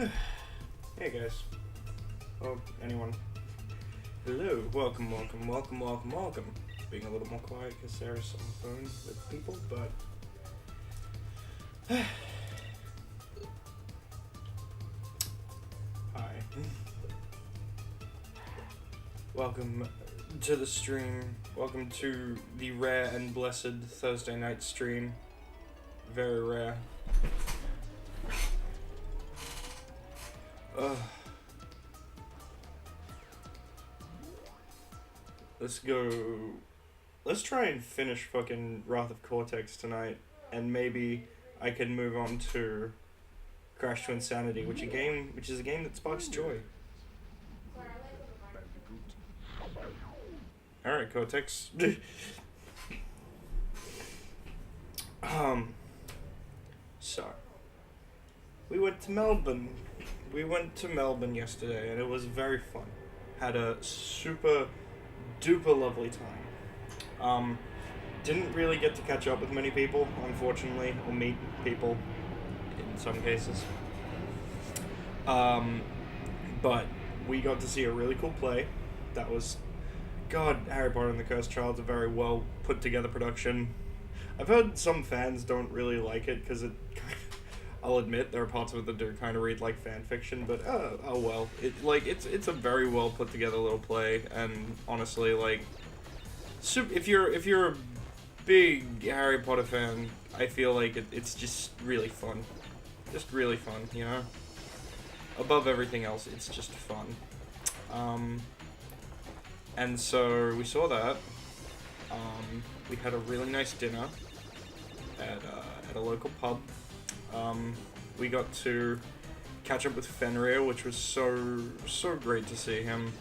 Hey guys. Oh, anyone. Hello. Welcome. Being a little more quiet because Sarah's on the phone with people, but... Hi. Welcome to the stream. Welcome to the rare and blessed Thursday night stream. Very rare. Let's go. Let's try and finish fucking Wrath of Cortex tonight, and maybe I can move on to Crash to Insanity, which is a game that sparks joy. All right, Cortex. So we went to Melbourne. We went to Melbourne yesterday, and it was very fun. Had a super duper lovely time. Didn't really get to catch up with many people, unfortunately, or meet people in some cases. But we got to see a really cool play. That was, God, Harry Potter and the Cursed Child's a very well put together production. I've heard some fans don't really like it because it I'll admit there are parts of it that do kind of read like fan fiction, but oh well. It's a very well put together little play, and honestly, like, if you're a big Harry Potter fan, I feel like it's just really fun, you know. Above everything else, it's just fun. And so we saw that. We had a really nice dinner at a local pub. We got to catch up with Fenrir, which was so great to see him.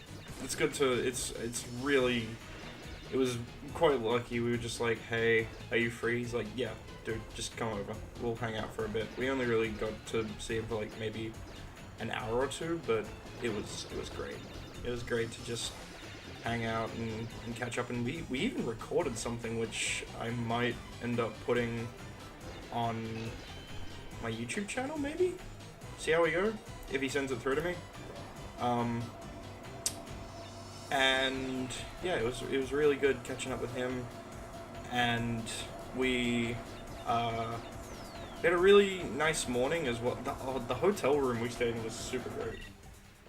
It's good to, it was quite lucky. We were just like, hey, are you free? He's like, yeah, dude, just come over. We'll hang out for a bit. We only really got to see him for like maybe an hour or two, but it was great. It was great to just hang out and catch up, and we even recorded something which I might end up putting on my YouTube channel, maybe? See how we go, if he sends it through to me. And yeah, it was really good catching up with him, and we had a really nice morning as well. The hotel room we stayed in was super great.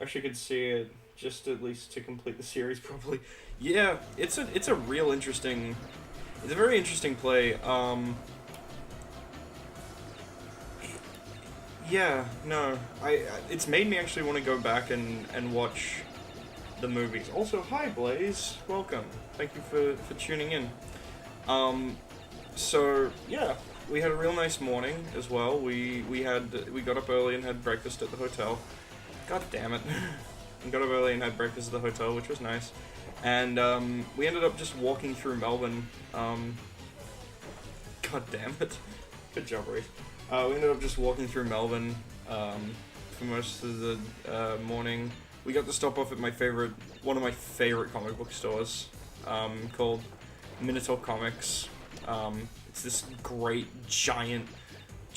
Actually could see it just at least to complete the series properly. Yeah, it's a very interesting play. Yeah, no, it's made me actually want to go back and watch the movies. Also, hi Blaze, welcome. Thank you for tuning in. So yeah, we had a real nice morning as well. We got up early and had breakfast at the hotel. God damn it. We got up early and had breakfast at the hotel, which was nice. And we ended up just walking through Melbourne. God damn it. Good job, Reese. We ended up just walking through Melbourne for most of the morning. We got to stop off at one of my favorite comic book stores, called Minotaur Comics. It's this great giant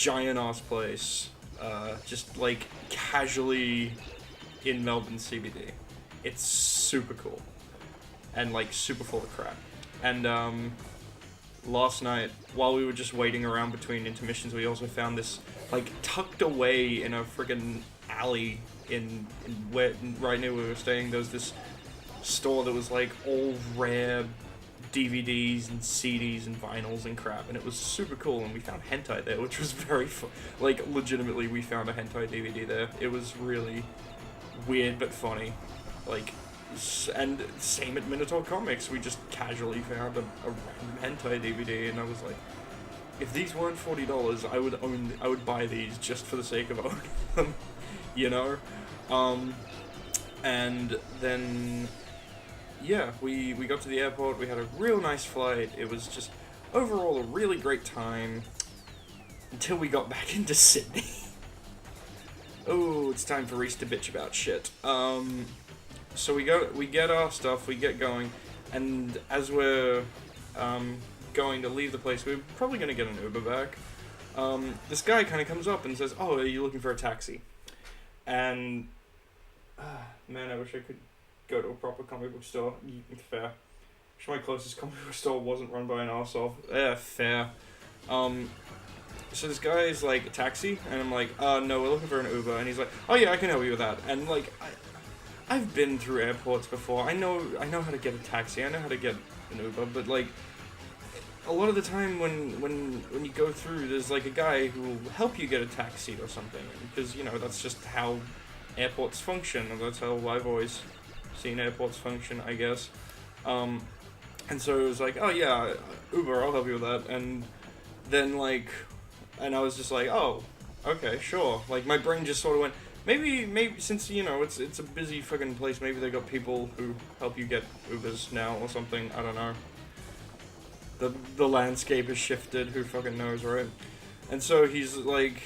ass place, just like casually in Melbourne CBD. It's super cool and like super full of crap. And last night, while we were just waiting around between intermissions, we also found this, like, tucked away in a friggin' alley in where, right near where we were staying, there was this store that was, like, all rare DVDs and CDs and vinyls and crap, and it was super cool, and we found hentai there, which was very fun. Like, legitimately, we found a hentai DVD there. It was really weird but funny. Like, and same at Minotaur Comics, we just casually found a random hentai DVD, and I was like, if these weren't $40, I would buy these just for the sake of owning them, you know? And then, yeah, we got to the airport, we had a real nice flight, it was just overall a really great time, until we got back into Sydney. Oh, it's time for Reese to bitch about shit. So we get our stuff, we get going, and as we're going to leave the place, we're probably going to get an Uber back. This guy kind of comes up and says, oh, are you looking for a taxi? And man, I wish I could go to a proper comic book store. Fair. Wish my closest comic book store wasn't run by an arsehole. Yeah, fair. So this guy is like, a taxi, and I'm like, no, we're looking for an Uber, and he's like, oh yeah, I can help you with that. And like, I've been through airports before. I know how to get a taxi. I know how to get an Uber, but like, a lot of the time when you go through, there's like a guy who will help you get a taxi or something, because you know that's just how airports function, and that's how I've always seen airports function, I guess. And so it was like, oh yeah, Uber, I'll help you with that, and then like, and I was just like, oh, okay, sure. Like my brain just sort of went, maybe since you know it's a busy fucking place, maybe they got people who help you get Ubers now or something. I don't know. The landscape has shifted. Who fucking knows, right? And so he's like,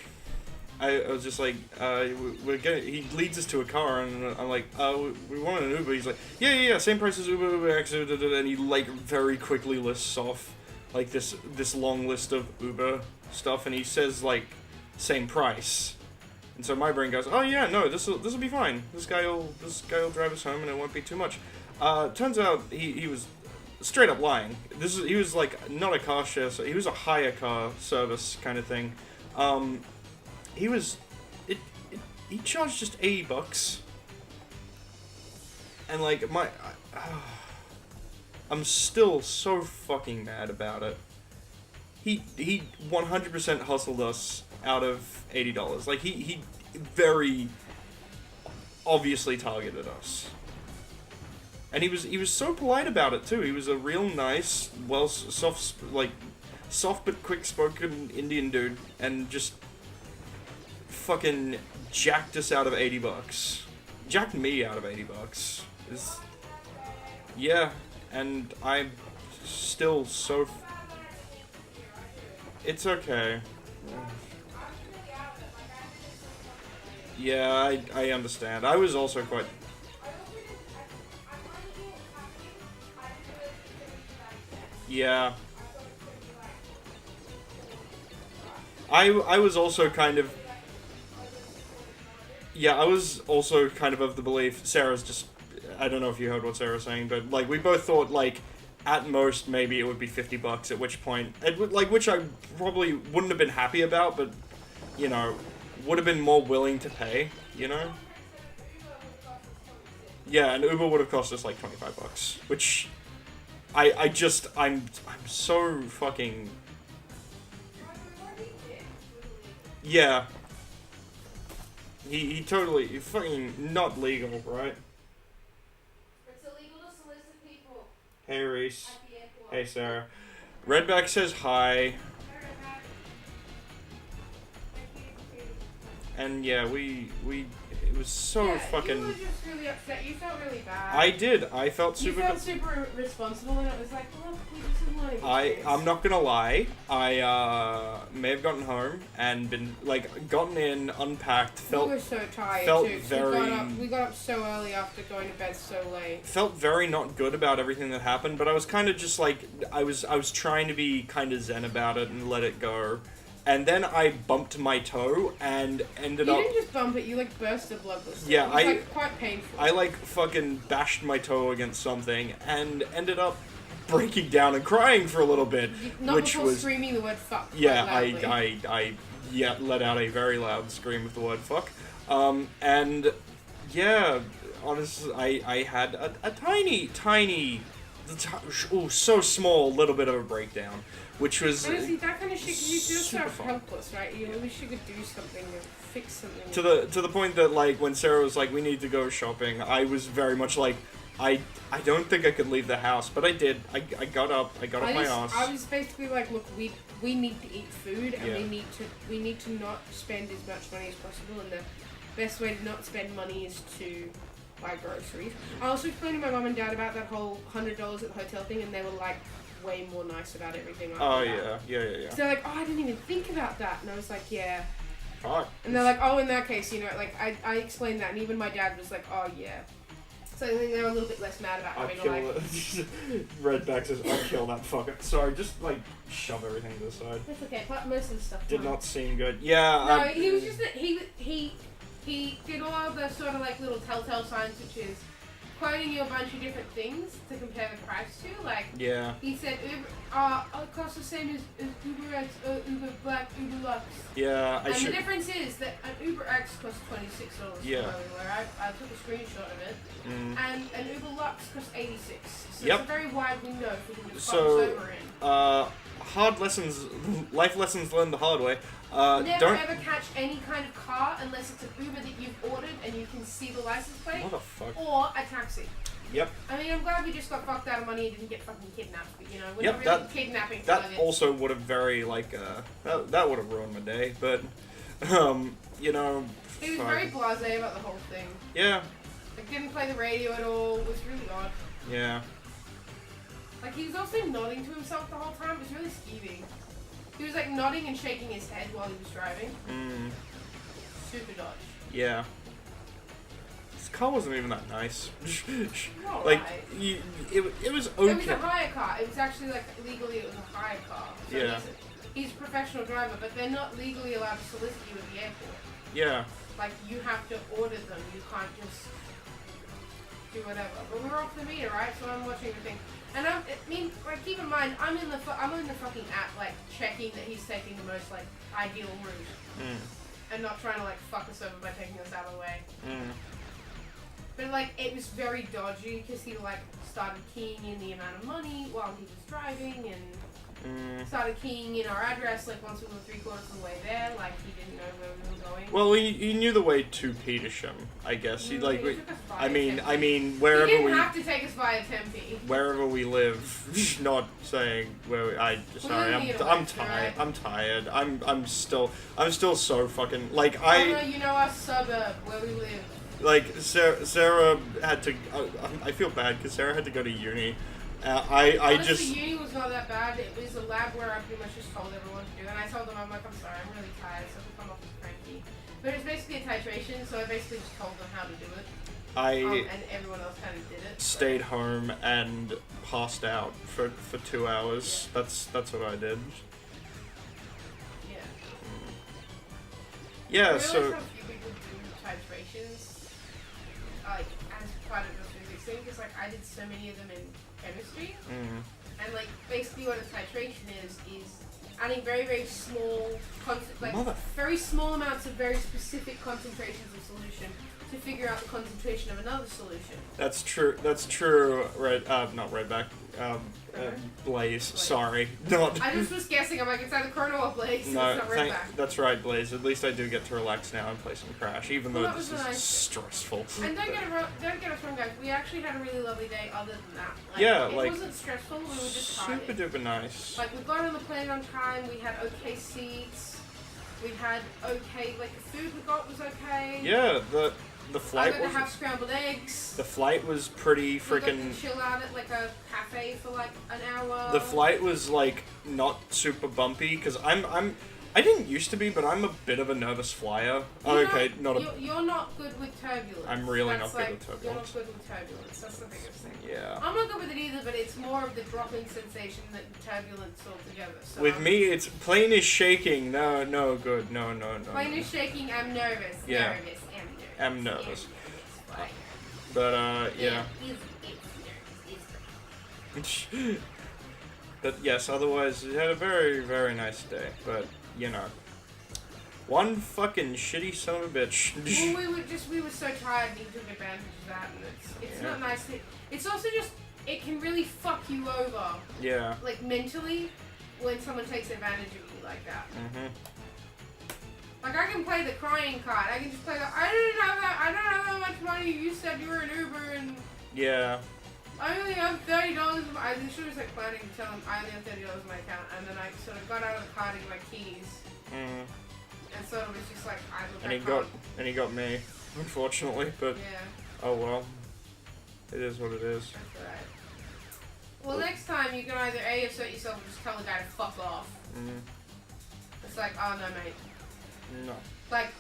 I was just like, he leads us to a car, and I'm like, we want an Uber. He's like, yeah, same price as Uber X, and he like very quickly lists off like this long list of Uber stuff, and he says like same price. And so my brain goes, oh yeah, no, this'll be fine. This guy will drive us home, and it won't be too much. Turns out he was straight up lying. He was like not a car share, so he was a hire car service kind of thing. He charged just $80, and like I'm still so fucking mad about it. He 100% hustled us out of $80. Like he very obviously targeted us. And he was so polite about it too. He was a real nice, soft but quick-spoken Indian dude, and just fucking jacked us out of $80. Jacked me out of $80. Yeah, and I'm still so. It's okay. Yeah, I understand. I was also quite. Yeah. I was also kind of. Yeah, I was also kind of the belief. Sarah's just. I don't know if you heard what Sarah was saying, but like we both thought like at most maybe it would be $50. At which point it would, like, which I probably wouldn't have been happy about, but you know, would have been more willing to pay. You know. Yeah, and Uber would have cost us like $25, which. I'm so fucking. Yeah. He totally fucking not legal, right? It's illegal to solicit people. Hey Reese. Hey Sarah. Redback says hi. And yeah, we it was so fucking. You were just really upset. You felt really bad. I did. I felt super. You felt super responsible, and it was like, look, we just didn't want to. I'm not gonna lie. I may have gotten home and been like gotten in, unpacked. We were so tired felt too. very. We got up so early after going to bed so late. Felt very not good about everything that happened, but I was kind of just like I was trying to be kind of zen about it and let it go. And then I bumped my toe and ended up. You didn't just bump it; you like burst a blood vessel. Yeah, it was, like, quite painful. I like fucking bashed my toe against something and ended up breaking down and crying for a little bit, which was screaming the word "fuck." Yeah, I let out a very loud scream of the word "fuck," and yeah, honestly, I had a tiny, so small little bit of a breakdown. Which was honestly, that kind of shit, you feel so helpless, right? You wish you could do something or fix something. To the point that like when Sarah was like, "We need to go shopping," I was very much like, I don't think I could leave the house, but I did. I got up. I got off my ass. I was basically like, "Look, we need to eat food, and we need to not spend as much money as possible, and the best way to not spend money is to buy groceries." I also explained to my mum and dad about that whole $100 at the hotel thing, and they were like. Way more nice about everything. Oh yeah. So they're like, oh, I didn't even think about that, and I was like, yeah. Fuck. And they're like, oh, in that case, you know, like I explained that, and even my dad was like, oh yeah. So I think they're a little bit less mad about having to like. Redback says, "I'll kill that fucker." Sorry, just like shove everything to the side. That's okay. Most of the stuff. Did not seem good. Yeah. No, he was just that he he did all the sort of like little telltale signs, which is quoting you a bunch of different things to compare the price to. Like, yeah. he said Uber, it costs the same as Uber X, Uber Black, Uber Lux. Yeah, And the difference is that an Uber X costs $26 Yeah. where I took a screenshot of it, and an Uber Lux costs $86. So Yep. it's a very wide window for him to So, cross over in. Hard lessons, life lessons learned the hard way. Never Don't. ever catch any kind of car unless it's an Uber that you've ordered and you can see the license plate, Motherfucker. or a taxi. Yep. I mean, I'm glad we just got fucked out of money and didn't get fucking kidnapped, but you know, we're Yep, not really kidnapping That for also would have very, like, that would have ruined my day, but, you know. He was very blasé about the whole thing. Yeah. Like, didn't play the radio at all. It was really odd. Yeah. Like, he was also nodding to himself the whole time. It was really skeevy. He was, like, nodding and shaking his head while he was driving. Super dodge. Yeah. This car wasn't even that nice. All like, right. it was okay. It was a hire car. It was actually, like, legally it was a hire car. So Yeah. He's a professional driver, but they're not legally allowed to solicit you at the airport. Yeah. Like, you have to order them. You can't just do whatever. But we're off the meter, right? So I'm watching the thing. And I mean, like, keep in mind, I'm in the fucking app, like, checking that he's taking the most, like, ideal route. And not trying to, like, fuck us over by taking us out of the way. But, like, it was very dodgy because he, like, started keying in the amount of money while he was driving and started keying in our address, like, once we were 3/4 of the way there, like, he didn't know where we were going. Well, he knew the way to Petersham, I guess. He like, he took us via I mean, Tempe. wherever He didn't we have to take us via Tempe. wherever we live, not saying where sorry, I'm tired. I'm tired. I'm still so fucking like Oh no, you know our suburb where we live. like Sarah had to. I feel bad because Sarah had to go to uni. Honestly, uni was not that bad. It was a lab where I pretty much just told everyone to do, and I told them, I'm like, I'm sorry, I'm really tired, so I come off as cranky. But it's basically a titration, so I basically just told them how to do it. And everyone else kind of did it. Stayed home and passed out for 2 hours. Yeah. That's what I did. Yeah. Yeah. I realized So. how few people do titrations, like, as part of the physics thing, because, like, I did so many of them in chemistry, and, like, basically what a titration is adding very, very small, very small amounts of very specific concentrations of solution to figure out the concentration of another solution. That's true. Right. Not right back. Blaze. Sorry. Not. I just was guessing. I'm like, it's either Chrono or Blaze. No, it's not right back. that's right, Blaze. At least I do get to relax now and play some Crash, even though this is nice. stressful. And don't get us wrong, guys. We actually had a really lovely day. Other than that, it wasn't stressful. We were just tired. Super duper nice. Like, we got on the plane on time. We had okay seats. We had okay, like, the food we got was okay. Yeah, the flight I got to have scrambled eggs. The flight was pretty freaking. We got to chill out at like a cafe for like an hour. The flight was like not super bumpy because I didn't used to be, but I'm a bit of a nervous flyer. You're not good with turbulence. I'm really not good with turbulence. You're not good with turbulence. That's the biggest thing. Yeah. I'm not good with it either, but it's more of the dropping sensation than turbulence altogether. So with me, it's plane is shaking. No, good. No. Plane is shaking. I'm nervous. Yeah. I'm nervous. nervous. But yeah. But yes, otherwise, we had a very, very nice day. But you know, one fucking shitty son of a bitch. Well, we were so tired and he took advantage of that, and it's not nice. It's also just, it can really fuck you over. Yeah. Like, mentally, when someone takes advantage of you like that. Like, I can play the crying card. I can just play I don't have that much money. You said you were an Uber and... Yeah. I only have $30. I should have planning to tell him I only have $30 in my account, and then I sort of got out of the car to get my keys. And so it was just like, and he got me, unfortunately, but oh well. It is what it is. That's alright. Well, next time you can either A, assert yourself or just tell the guy to fuck off. It's like, oh no, mate. No. Like,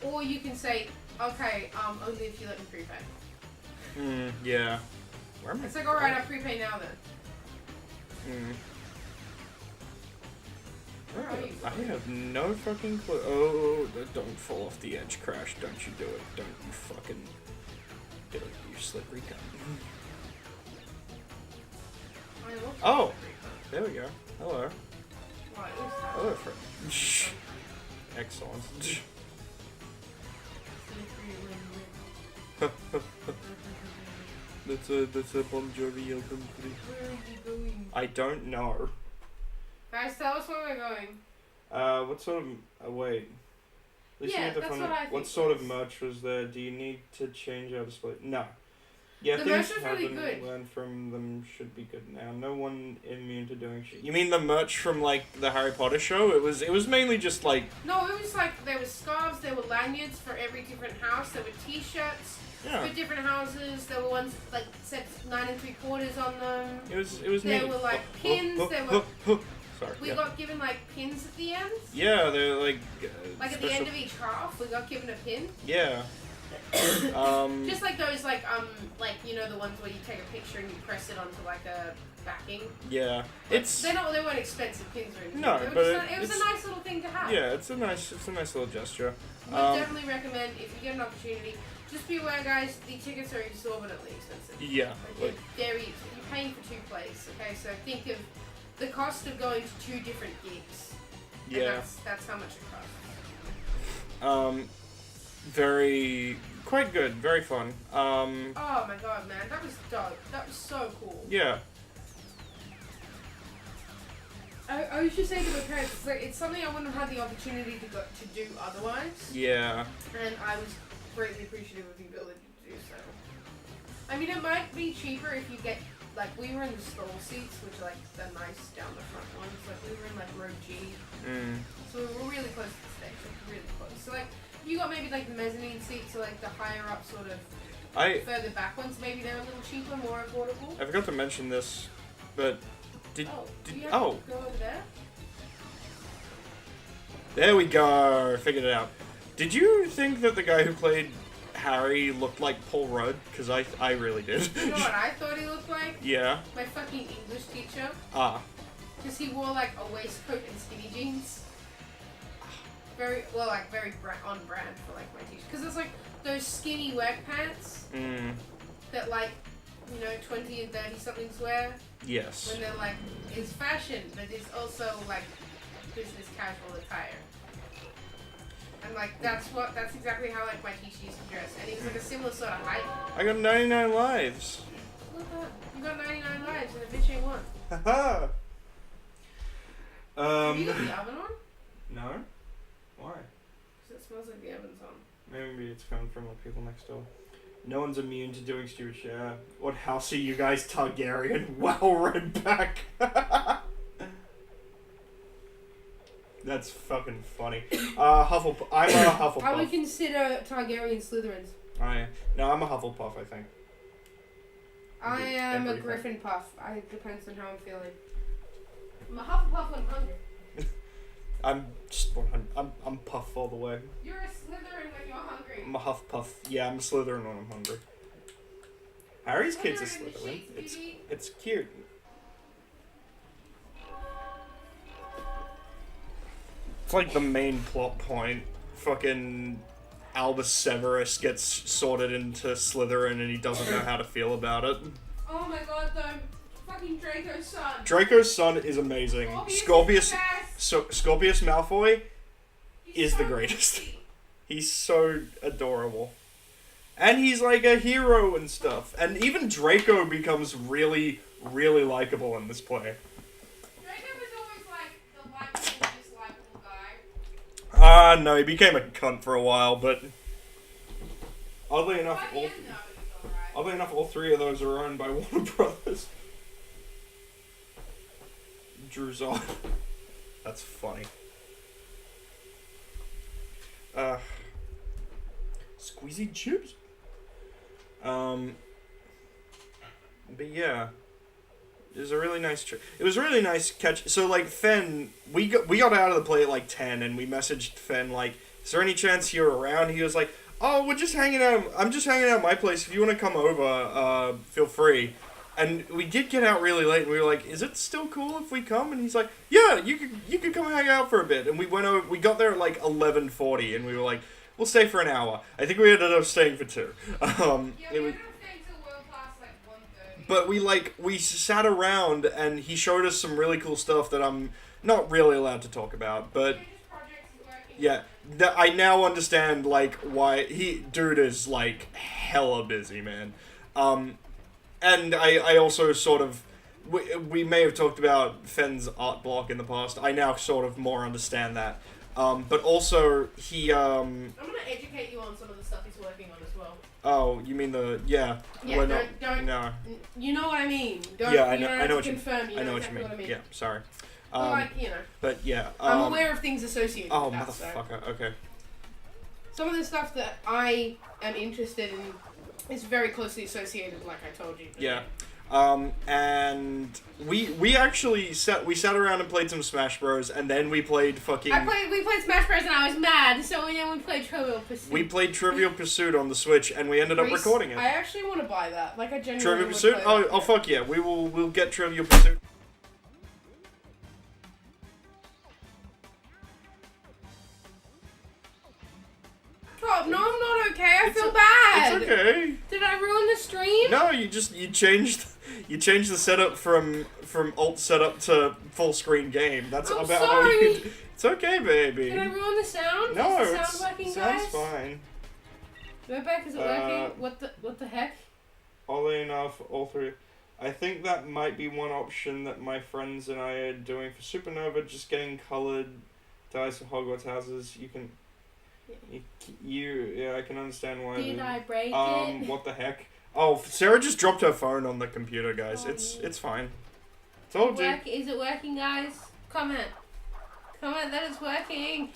or you can say, okay, only if you let me prepay. Yeah. Where am I? It's like, alright, I'll prepay now then. Where are you? I have no fucking clue. Oh, don't fall off the edge, Crash. Don't you do it. Don't you fucking do it, you slippery cunt. Oh, there we go. Hello. Hello, friend. Excellent. That's a Bon Jovi album. Where are you going? I don't know. Guys, tell us where we're going. What sort of wait? At least you Yeah, get the that's fun- what I think What sort it of is. merch was there? Do you need to change our display? No. Yeah, The things merch was really haven't good. learned from them should be good now. No one immune to doing shit. You mean the merch from like the Harry Potter show? It was mainly just like No, it was like there were scarves, there were lanyards for every different house, there were t-shirts yeah. for different houses, there were ones like said 9 3/4 on them. It was There neat. were like pins, there were Sorry. we yeah. got given like pins at the end. Yeah, they're like Like at the end of each half, we got given a pin. Yeah. Just like those like you know the ones where you take a picture and you press it onto like a backing. Yeah. It's they weren't expensive pins or anything. No, They were but just it was a nice little thing to have. yeah, it's a nice little gesture. We definitely recommend if you get an opportunity. Just be aware, guys. The tickets are exorbitantly expensive. Yeah. Like, you're paying for 2 plays. Okay, so think of the cost of going to 2 different gigs. And Yeah. that's how much it costs. Quite good, very fun. Oh my god, man, that was dope. That was so cool. Yeah. I was just saying to my parents, it's something I wouldn't have had the opportunity to do otherwise. Yeah. And I was greatly appreciative of the ability to do so. I mean, it might be cheaper if you get, like, we were in the stall seats, which are, like, the nice down the front ones. Like, we were in, like, row G. So we were really close to the stage, like, really close. So, like, you got maybe, like, the mezzanine seats, so, like, the higher up sort of further back ones, maybe they're a little cheaper, more affordable. I forgot to mention this, but Do you have to go over there? There we go. Figured it out. Did you think that the guy who played Harry looked like Paul Rudd? Because I really did. You know what I thought he looked like? Yeah. My fucking English teacher. Ah. Because he wore like a waistcoat and skinny jeans. Very on brand for like my teacher. Because it's like those skinny work pants that like, 20 and 30 somethings wear. Yes. When they're like, it's fashion, but it's also like business casual attire. And like that's exactly how like my teacher used to dress, and he was like a similar sort of height. I got 99 lives. Look at that. You got 99 lives and a bitch ain't one. Haha. Have you got the oven on? No. Why? Because it smells like the oven's on. Maybe it's coming from the people next door. No one's immune to doing stupid shit. What house are you guys, Targaryen? Well read back. That's fucking funny. Hufflepuff. I'm a Hufflepuff. I would consider Targaryen Slytherins. No, I'm a Hufflepuff, I think. I am a Everything. Griffin Puff. It depends on how I'm feeling. I'm a Hufflepuff when I'm hungry. I'm just 100. I'm Puff all the way. You're a Slytherin when you're hungry. I'm a Huffpuff. Yeah, I'm a Slytherin when I'm hungry. Harry's kid's a Slytherin in the Slytherin. sheets, baby. It's cute. It's like the main plot point. Fucking Albus Severus gets sorted into Slytherin and he doesn't know how to feel about it. Oh my god, though. Fucking Draco's son. Draco's son is amazing. Scorpius Malfoy is the greatest. He's so adorable. And he's like a hero and stuff. And even Draco becomes really, really likable in this play. Draco was always like the likable, dislikable guy. No, he became a cunt for a while, but oddly enough, By the end, though, he's alright. all 3 of those are owned by Warner Brothers. Drew's on. That's funny. Squeezy chips. But yeah, it was a really nice trip. It was a really nice catch. So like Fen, we got out of the play at like 10, and we messaged Fen like, "Is there any chance you're around?" He was like, "Oh, we're just hanging out. I'm just hanging out at my place. If you want to come over, feel free." And we did get out really late, and we were like, "Is it still cool if we come?" And he's like, "Yeah, you could come hang out for a bit." And we went over. We got there at like 11:40, and we were like, "We'll stay for an hour." I think we ended up staying for 2. Yeah, we ended up staying till well past like 1:30. But we sat around, and he showed us some really cool stuff that I'm not really allowed to talk about. But yeah, I now understand like why dude is like hella busy, man. And I also sort of, we may have talked about Fenn's art block in the past. I now sort of more understand that. But also, I'm gonna educate you on some of the stuff he's working on as well. Oh, you mean Yeah, don't. No. You know what I mean. Don't, Yeah, I know what you confirm, I know exactly what you mean. Yeah, sorry. Well, But yeah. I'm aware of things associated oh, with that. motherfucker, So. okay. Some of the stuff that I am interested in is very closely associated, like I told you. Yeah. And we actually sat around and played some Smash Bros. And then we played fucking... We played Smash Bros. And I was mad, so then we played Trivial Pursuit. We played Trivial Pursuit on the Switch, and we ended up recording it. I actually want to buy that. Like, I genuinely Trivial Pursuit? Play that. Oh, fuck yeah. We'll get Trivial Pursuit. Oh, no, I'm not okay. I feel bad. It's okay. Did I ruin the stream? No, you changed the setup from alt setup to full screen game. That's I'm about sorry. how you. It's okay, baby. Did I ruin the sound? No, is the sound working, sounds guys? fine. Rebecca, is it working? What the heck? Oddly enough, all 3. I think that might be one option that my friends and I are doing for Supernova. Just getting colored dice for Hogwarts houses. You can. Yeah, I can understand why. Did I break it? What the heck? Oh, Sarah just dropped her phone on the computer, guys. Oh, it's fine. Told you. Is it working, guys? Comment that it's working.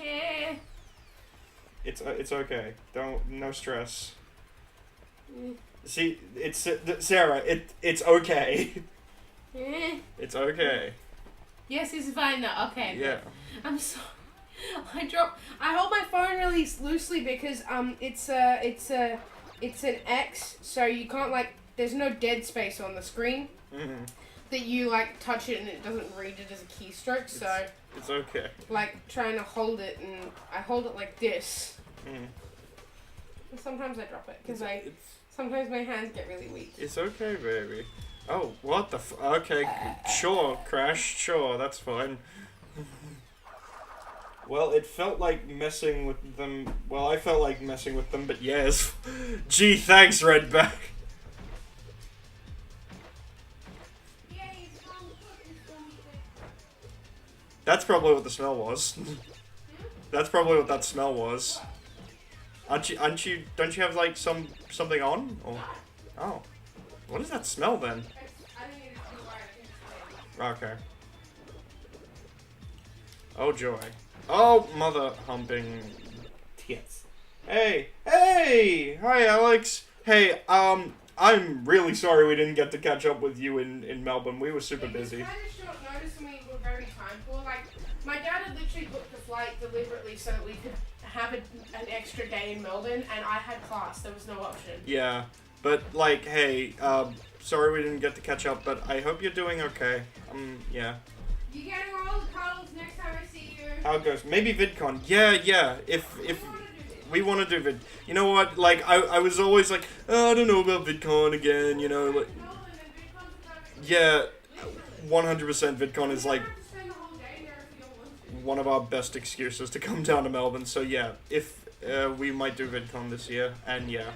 It's okay. No stress. See, it's Sarah. It's okay. It's okay. Yes, it's fine now. Okay. Yeah. I'm sorry. I hold my phone really loosely because it's an X, so you can't there's no dead space on the screen. Mm-hmm. That you touch it and it doesn't read it as a keystroke. So it's okay. Trying to hold it, and I hold it like this. Mm. And sometimes I drop it because sometimes my hands get really weak. It's okay, baby. Oh, what the okay, sure, Crash, sure, that's fine. Well, it felt like messing with them. Well, I felt like messing with them, but yes. Gee, thanks, Redback. That's probably what the smell was. That's probably what that smell was. Don't you have something on? Or, oh. What is that smell then? Okay. Oh joy. Oh, mother humping tits. Hey! Hi, Alex! Hey, I'm really sorry we didn't get to catch up with you in Melbourne. We were super busy. It's kind of short notice and we were very time poor. My dad had literally booked the flight deliberately so that we could have an extra day in Melbourne, and I had class. There was no option. Yeah, but, hey, sorry we didn't get to catch up, but I hope you're doing okay. Yeah. You getting all the cuddles next time I see you? How it goes. Maybe VidCon. Yeah. If we want to do Vid. You know what? I was always like, oh, I don't know about VidCon again, Yeah, 100% VidCon is one of our best excuses to come down to Melbourne. So yeah, if we might do VidCon this year, and yeah.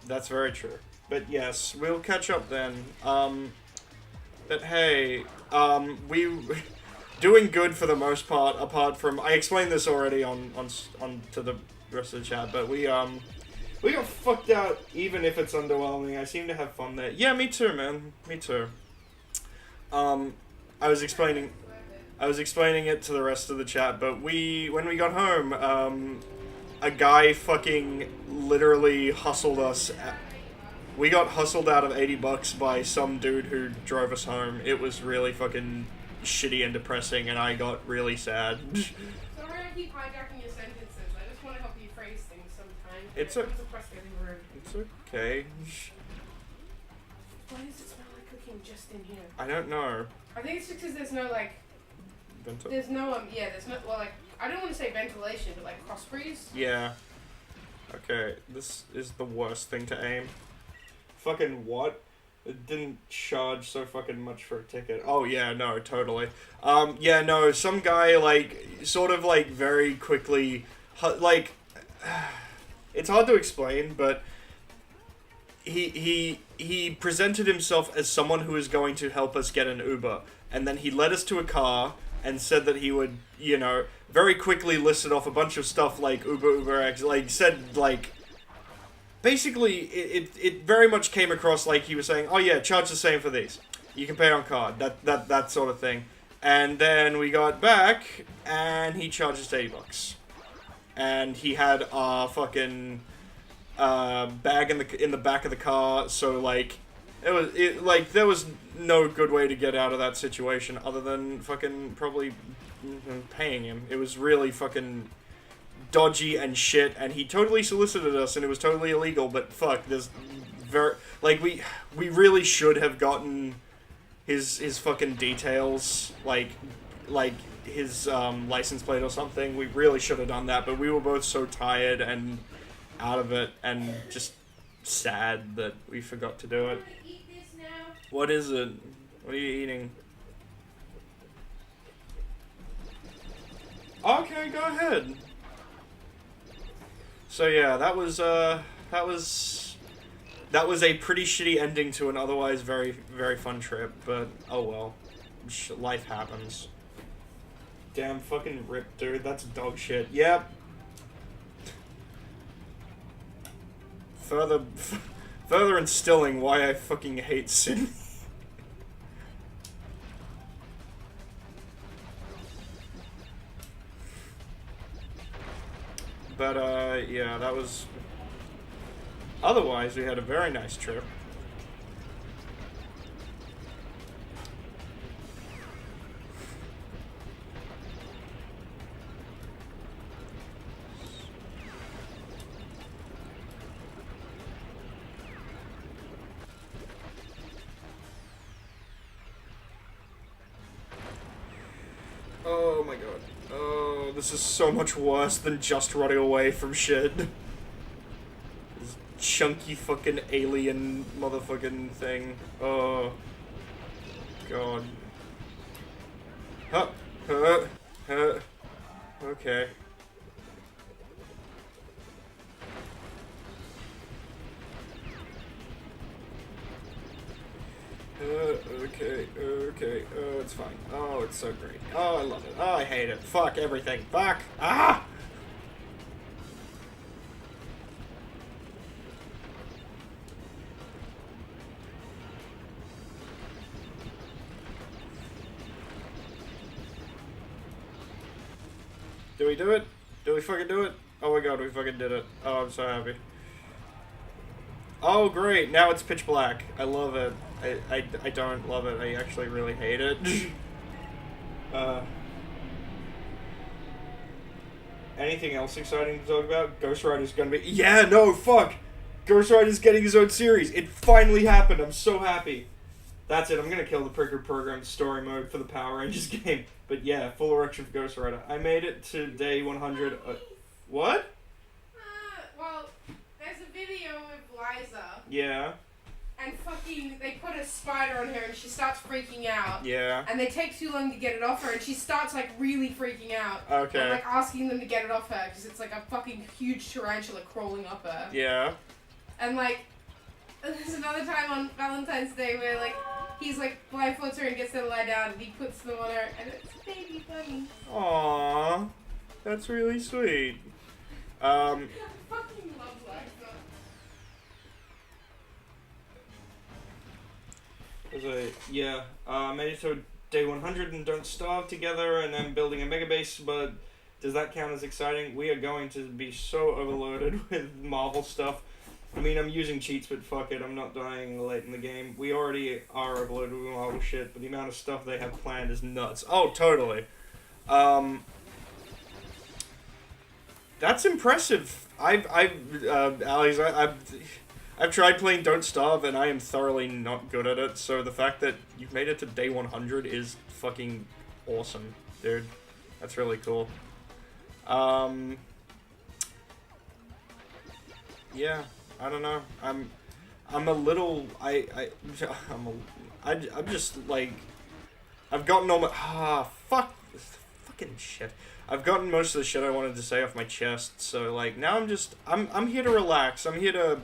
That's very true. But yes, we'll catch up then. But hey, we doing good for the most part. Apart from, I explained this already on to the rest of the chat, but we got fucked out. Even if it's underwhelming, I seem to have fun there. Yeah, me too, man. Me too. I was explaining it to the rest of the chat, but when we got home, a guy fucking literally hustled us. We got hustled out of $80 by some dude who drove us home. It was really fucking shitty and depressing, and I got really sad. So we're gonna keep hijacking your sentences. I just want to help you phrase things sometimes. It's okay. does it smell like cooking just in here? I don't know. I think it's just because there's no, like... There's no, there's no, well, like, I don't want to say ventilation, but, like, cross breeze. Yeah. Okay, this is the worst thing to aim. Fucking what? It didn't charge so fucking much for a ticket. Oh, yeah, no, totally. Yeah, no, some guy, like, sort of, like, very quickly, like, it's hard to explain, but he presented himself as someone who is going to help us get an Uber, and then he led us to a car and said that he would, you know, very quickly listed off a bunch of stuff like Uber X, like, said, like, basically, it very much came across like he was saying, oh yeah, charge the same for these. You can pay on card, that sort of thing. And then we got back, and he charged us $80. And he had our fucking bag in the back of the car, so like there was no good way to get out of that situation other than fucking probably paying him. It was really fucking dodgy and shit, and he totally solicited us, and it was totally illegal. But fuck, there's very like we really should have gotten his fucking details, like his license plate or something. We really should have done that, but we were both so tired and out of it and just sad that we forgot to do it. What is it? What are you eating? Okay, go ahead. So yeah, that was a pretty shitty ending to an otherwise very, very fun trip, but oh well. Life happens. Damn fucking rip, dude. That's dog shit. Yep. Further instilling why I fucking hate Sydney. But, yeah, that was... Otherwise, we had a very nice trip. Oh my god. Oh, this is so much worse than just running away from shit. This chunky fucking alien motherfucking thing. Oh. God. Huh. Okay. Okay, it's fine. Oh, it's so great. Oh, I love it. Oh, I hate it. Fuck everything. Fuck! Ah! Did we do it? Did we fucking do it? Oh my god, we fucking did it. Oh, I'm so happy. Oh, great. Now it's pitch black. I love it. I don't love it. I actually really hate it. Anything else exciting to talk about? Ghost Rider's gonna be... Yeah, no, fuck! Ghost Rider's getting his own series. It finally happened. I'm so happy. That's it. I'm gonna kill the Pricker Program story mode for the Power Rangers game. But yeah, full erection for Ghost Rider. I made it to day 100. What? Well, there's a video of Liza. Yeah. And fucking, they put a spider on her and she starts freaking out. Yeah. And they take too long to get it off her and she starts like really freaking out. Okay. And like asking them to get it off her because it's like a fucking huge tarantula crawling up her. Yeah. And like, there's another time on Valentine's Day where like, he's like blindfolds her and gets her to lie down and he puts them on her and it's baby bunny. Aww. That's really sweet. I fucking love Liza. Made it to day 100 and Don't Starve together, and I'm building a mega base, but does that count as exciting? We are going to be so overloaded with Marvel stuff. I mean, I'm using cheats, but fuck it, I'm not dying late in the game. We already are overloaded with Marvel shit, but the amount of stuff they have planned is nuts. Oh, totally. That's impressive. Alex, I've tried playing Don't Starve, and I am thoroughly not good at it, so the fact that you've made it to day 100 is fucking awesome, dude. That's really cool. Yeah, I don't know. I'm a little, I'm just, like, I've gotten all my, fucking shit. I've gotten most of the shit I wanted to say off my chest, so, like, now I'm here to relax. I'm here to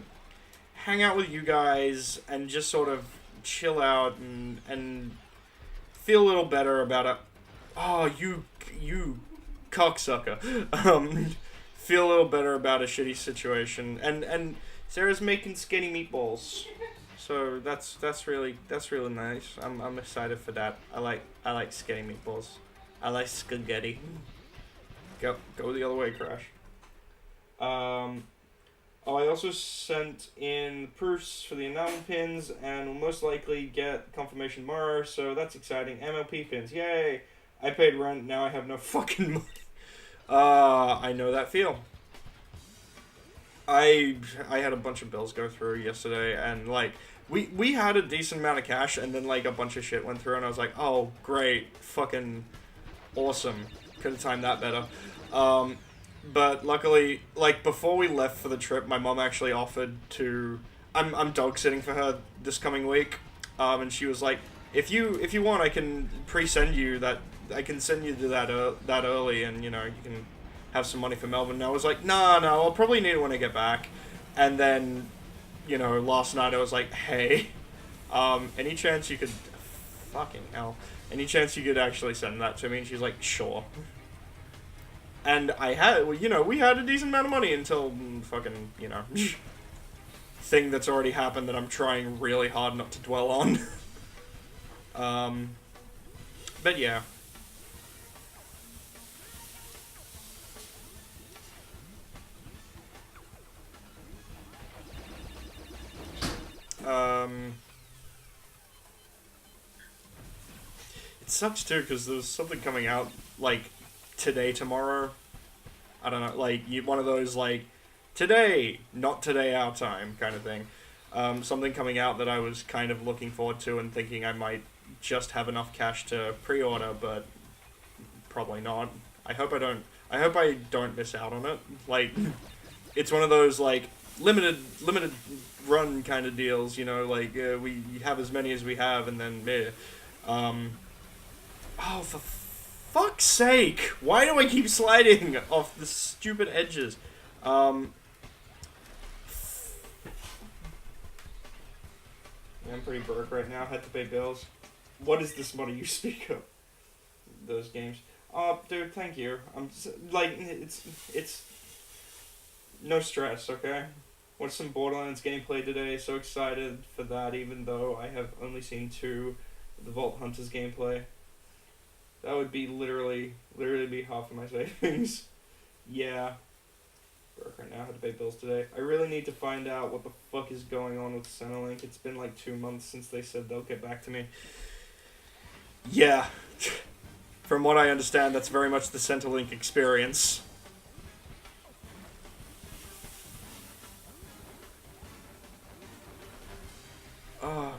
hang out with you guys and just sort of chill out and feel a little better about it. Oh, you cocksucker. Feel a little better about a shitty situation. And Sarah's making skinny meatballs. So that's really nice. I'm excited for that. I like skinny meatballs. I like spaghetti. Go the other way, Crash. Oh, I also sent in proofs for the enamel pins, and will most likely get confirmation tomorrow, so that's exciting. MLP pins, yay! I paid rent, now I have no fucking money. I know that feel. I had a bunch of bills go through yesterday, and, like, we had a decent amount of cash, and then, like, a bunch of shit went through, and I was like, oh, great, fucking awesome. Could have timed that better. But luckily, like, before we left for the trip, my mom actually offered to... I'm dog sitting for her this coming week, and she was like, if you want, I can pre-send you that... I can send you to that early, and, you know, you can have some money for Melbourne. And I was like, no, I'll probably need it when I get back. And then, you know, last night I was like, hey, any chance you could... Fucking hell. Any chance you could actually send that to me? And she's like, sure. And I had, you know, we had a decent amount of money until fucking, you know, thing that's already happened that I'm trying really hard not to dwell on. But yeah. It sucks too, because there's something coming out, like, today, tomorrow. I don't know, like, one of those, like, today, not today our time kind of thing. Something coming out that I was kind of looking forward to and thinking I might just have enough cash to pre-order, but probably not. I hope I don't miss out on it. Like, it's one of those, like, limited run kind of deals, you know, like, we have as many as we have, and then, meh. Oh, for fuck's sake! Why do I keep sliding off the stupid edges? I'm pretty broke right now. Had to pay bills. What is this money you speak of? Those games. Oh, dude, thank you. I'm just, like, it's no stress, okay? Watched some Borderlands gameplay today. So excited for that, even though I have only seen 2 of the Vault Hunters gameplay. That would be literally be half of my savings. Yeah. Broke right now. Had to pay bills today. I really need to find out what the fuck is going on with Centrelink. It's been like 2 months since they said they'll get back to me. Yeah. From what I understand, that's very much the Centrelink experience. Oh.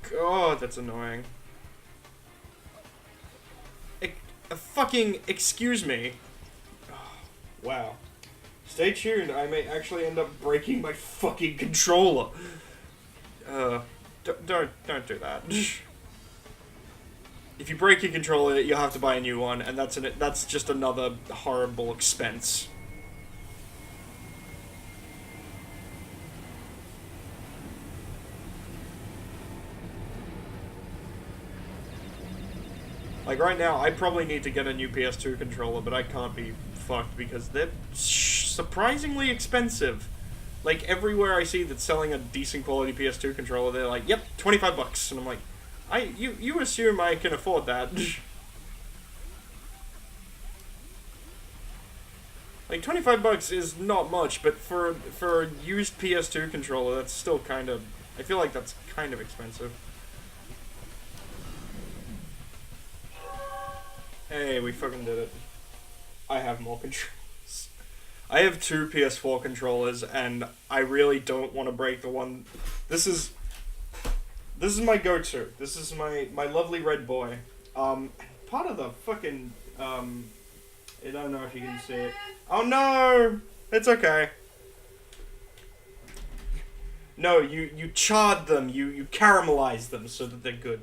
God, that's annoying. Fucking excuse me. Oh, wow. Stay tuned. I may actually end up breaking my fucking controller. Don't do that. If you break your controller, you'll have to buy a new one, and that's just another horrible expense. Like, right now, I probably need to get a new PS2 controller, but I can't be fucked because they're surprisingly expensive. Like, everywhere I see that's selling a decent quality PS2 controller, they're like, yep, $25. And I'm like, you assume I can afford that. Like, $25 is not much, but for a used PS2 controller, that's still kind of... I feel like that's kind of expensive. Hey, we fucking did it. I have more controls. I have two PS4 controllers, and I really don't want to break the one. This is my go-to. This is my lovely red boy. Part of the fucking I don't know if you can see it. Oh no, it's okay. No, you charred them. You caramelized them so that they're good.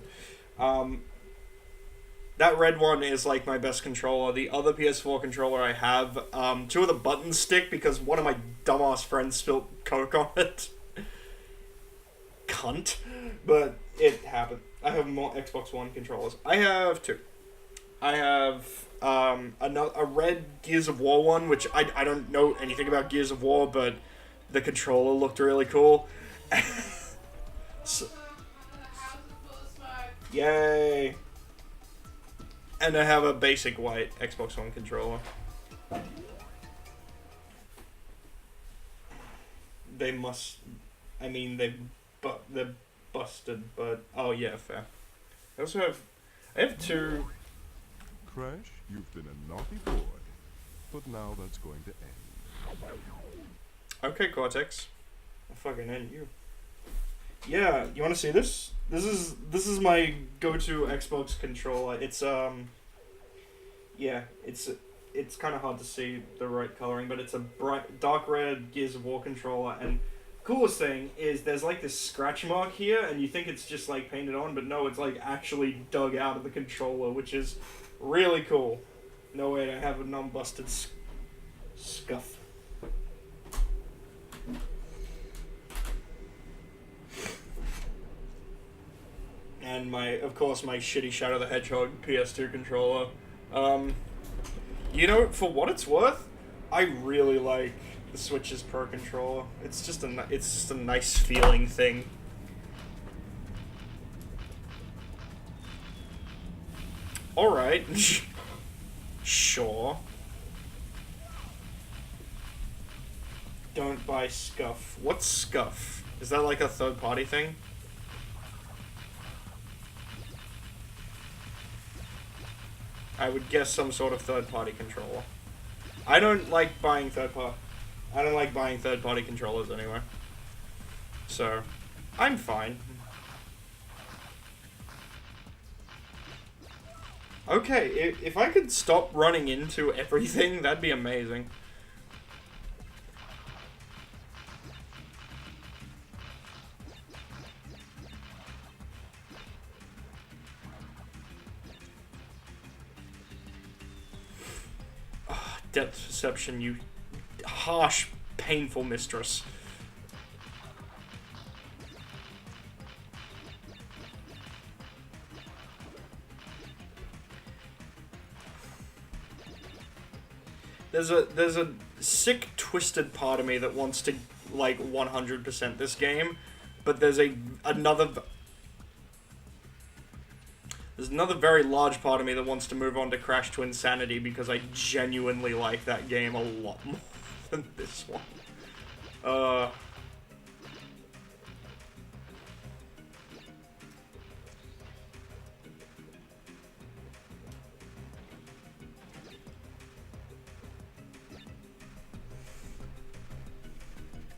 That red one is like my best controller. The other PS4 controller I have, two of the buttons stick because one of my dumbass friends spilled Coke on it. Cunt. But it happened. I have more Xbox One controllers. I have two. I have a red Gears of War one, which I don't know anything about Gears of War, but the controller looked really cool. So, yay! And I have a basic white Xbox One controller. They must... I mean, they're busted, but... Oh, yeah, fair. I also have... I have two... Crash, you've been a naughty boy. But now that's going to end. Okay, Cortex. I'll fucking end you. Yeah, you want to see this? This is my go-to Xbox controller. It's yeah, it's kind of hard to see the right coloring, but it's a bright dark red Gears of War controller. And coolest thing is there's like this scratch mark here, and you think it's just like painted on, but no, it's like actually dug out of the controller, which is really cool. No way to have a non-busted scuff. And of course, my shitty Shadow the Hedgehog PS2 controller. You know, for what it's worth, I really like the Switch's Pro controller. It's just a nice feeling thing. All right, sure. Don't buy Scuff. What's Scuff? Is that like a third-party thing? I would guess some sort of third-party controller. I don't like buying third-party controllers anyway. So, I'm fine. Okay, if I could stop running into everything, that'd be amazing. Depth perception, you harsh, painful mistress. There's a sick, twisted part of me that wants to like 100% this game, but there's another very large part of me that wants to move on to Crash to Insanity because I genuinely like that game a lot more than this one.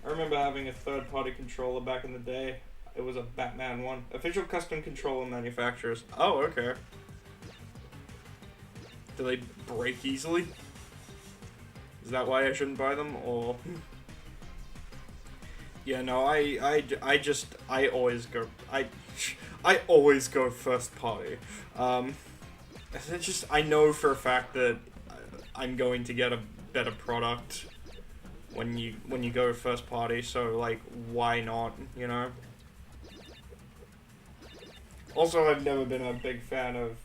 I remember having a third-party controller back in the day. It was a Batman one. Official custom controller manufacturers. Oh, okay. Do they break easily? Is that why I shouldn't buy them, or... Yeah, no, I always go first party. It's just, I know for a fact that I'm going to get a better product when you go first party, so, like, why not, you know? Also, I've never been a big fan of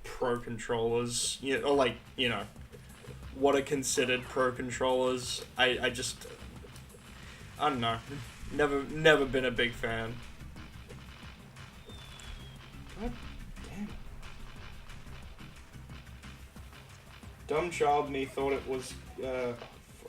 pro controllers, or like, you know, what are considered pro controllers. I don't know. Never been a big fan. God damn it. Dumb child me thought it was,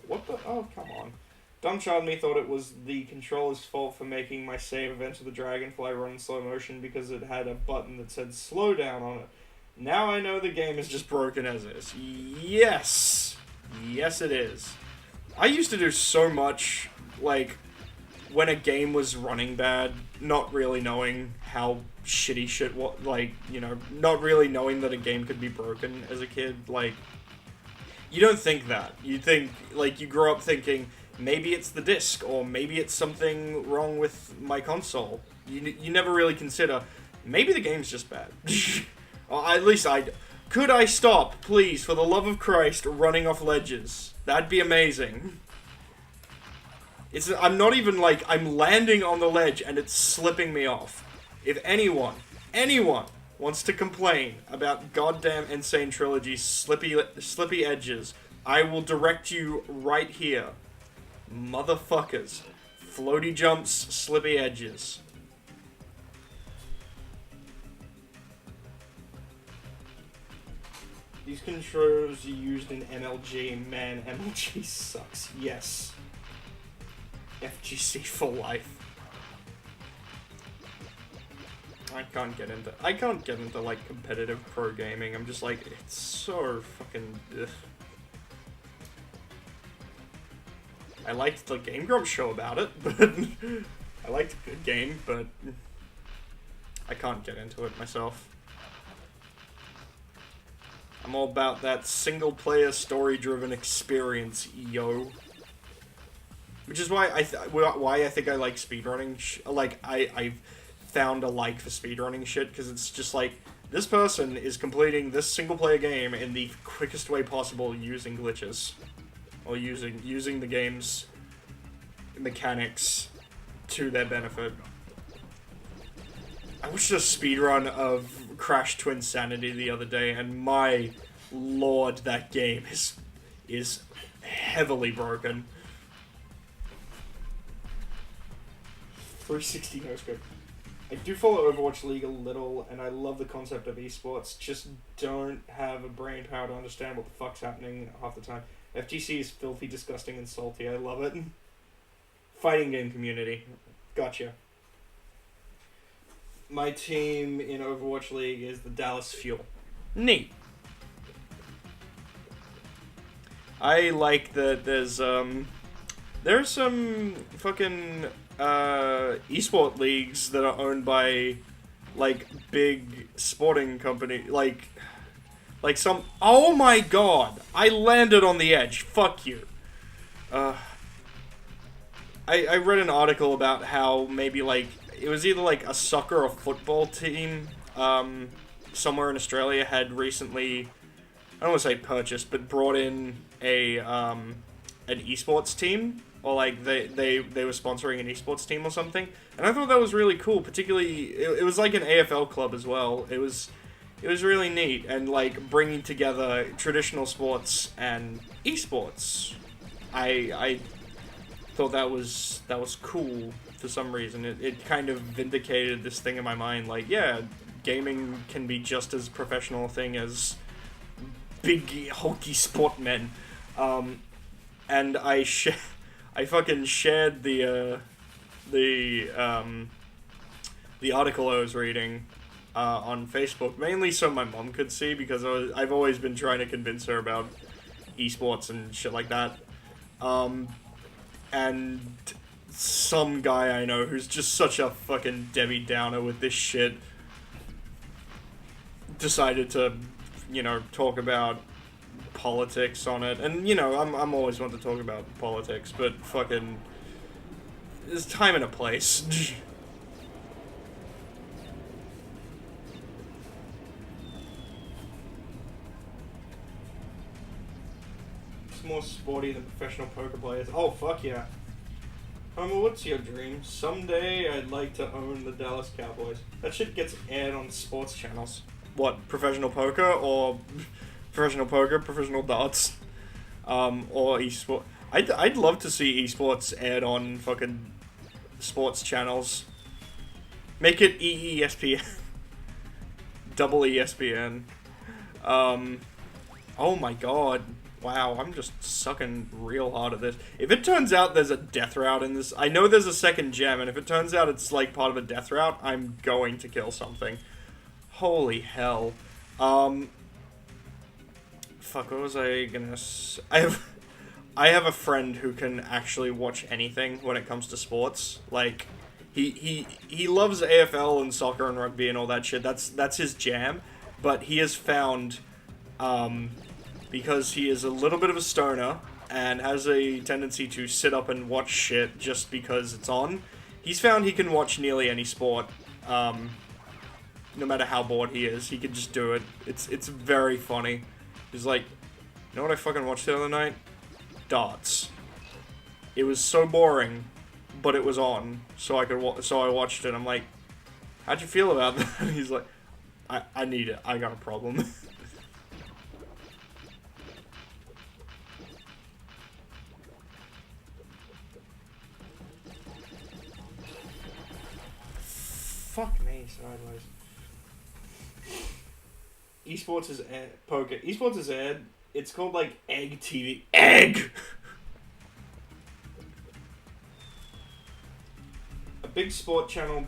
what the, oh, come on. Dumb child me thought it was the controller's fault for making my save of Enter the Dragonfly run in slow motion because it had a button that said slow down on it. Now I know the game is just broken as is. Yes! Yes it is. I used to do so much, like, when a game was running bad, not really knowing how shitty shit was, like, you know, not really knowing that a game could be broken as a kid, like, you don't think that. You think, like, you grow up thinking, maybe it's the disc, or maybe it's something wrong with my console. You never really consider, maybe the game's just bad. Or at least could I stop, please, for the love of Christ, running off ledges? That'd be amazing. I'm not even, like, I'm landing on the ledge and it's slipping me off. If anyone wants to complain about goddamn Insane Trilogy's slippy edges, I will direct you right here. Motherfuckers. Floaty jumps, slippy edges. These controls are used in MLG. Man, MLG sucks. Yes. FGC for life. I can't get into like competitive pro gaming. I'm just like, it's so fucking ugh. I liked the Game Grumps show about it, but I liked a good game, but I can't get into it myself. I'm all about that single-player, story-driven experience, yo. Which is why I think I like speedrunning. I've found a like for speedrunning shit, because it's just like, this person is completing this single-player game in the quickest way possible using glitches. Or using the game's mechanics to their benefit. I watched a speedrun of Crash Twinsanity the other day, and my lord, that game is heavily broken. 360 no scope. I do follow Overwatch League a little, and I love the concept of esports, just don't have a brain power to understand what the fuck's happening half the time. FGC is filthy, disgusting, and salty. I love it. Fighting game community. Gotcha. My team in Overwatch League is the Dallas Fuel. Neat. I like that there's some fucking esport leagues that are owned by like big sporting company, like some. Oh my god! I landed on the edge. Fuck you. I read an article about how maybe like it was either like a soccer or football team somewhere in Australia had recently, I don't want to say purchased, but brought in an esports team, or like they were sponsoring an esports team or something, and I thought that was really cool. Particularly, it was like an AFL club as well. It was really neat, and like bringing together traditional sports and esports. I thought that was cool for some reason. It kind of vindicated this thing in my mind, like, yeah, gaming can be just as professional a thing as big hulky sportmen. And I fucking shared the article I was reading on Facebook, mainly so my mom could see, because I've always been trying to convince her about esports and shit like that. And some guy I know who's just such a fucking Debbie Downer with this shit decided to, you know, talk about politics on it. And, you know, I'm always one to talk about politics, but fucking there's time and a place. It's more sporty than professional poker players. Oh, fuck yeah. Homer, what's your dream? Someday I'd like to own the Dallas Cowboys. That shit gets aired on sports channels. What, professional poker or professional darts? Or esport? I'd love to see esports aired on fucking sports channels. Make it EESPN. Double ESPN. Oh my god. Wow, I'm just sucking real hard at this. If it turns out there's a death route in this, I know there's a second gem, and if it turns out it's like part of a death route, I'm going to kill something. Holy hell. Fuck, what was I gonna say? I have a friend who can actually watch anything when it comes to sports. Like, he loves AFL and soccer and rugby and all that shit. That's his jam. But he has found, because he is a little bit of a stoner and has a tendency to sit up and watch shit just because it's on, he's found he can watch nearly any sport, no matter how bored he is. He can just do it. It's very funny. He's like, you know what I fucking watched the other night? Darts. It was so boring, but it was on, so I watched it. I'm like, how'd you feel about that? He's like, I need it. I got a problem. Fuck me sideways. Esports is poker. Esports is aired. It's called like Egg TV. Egg. A big sport channel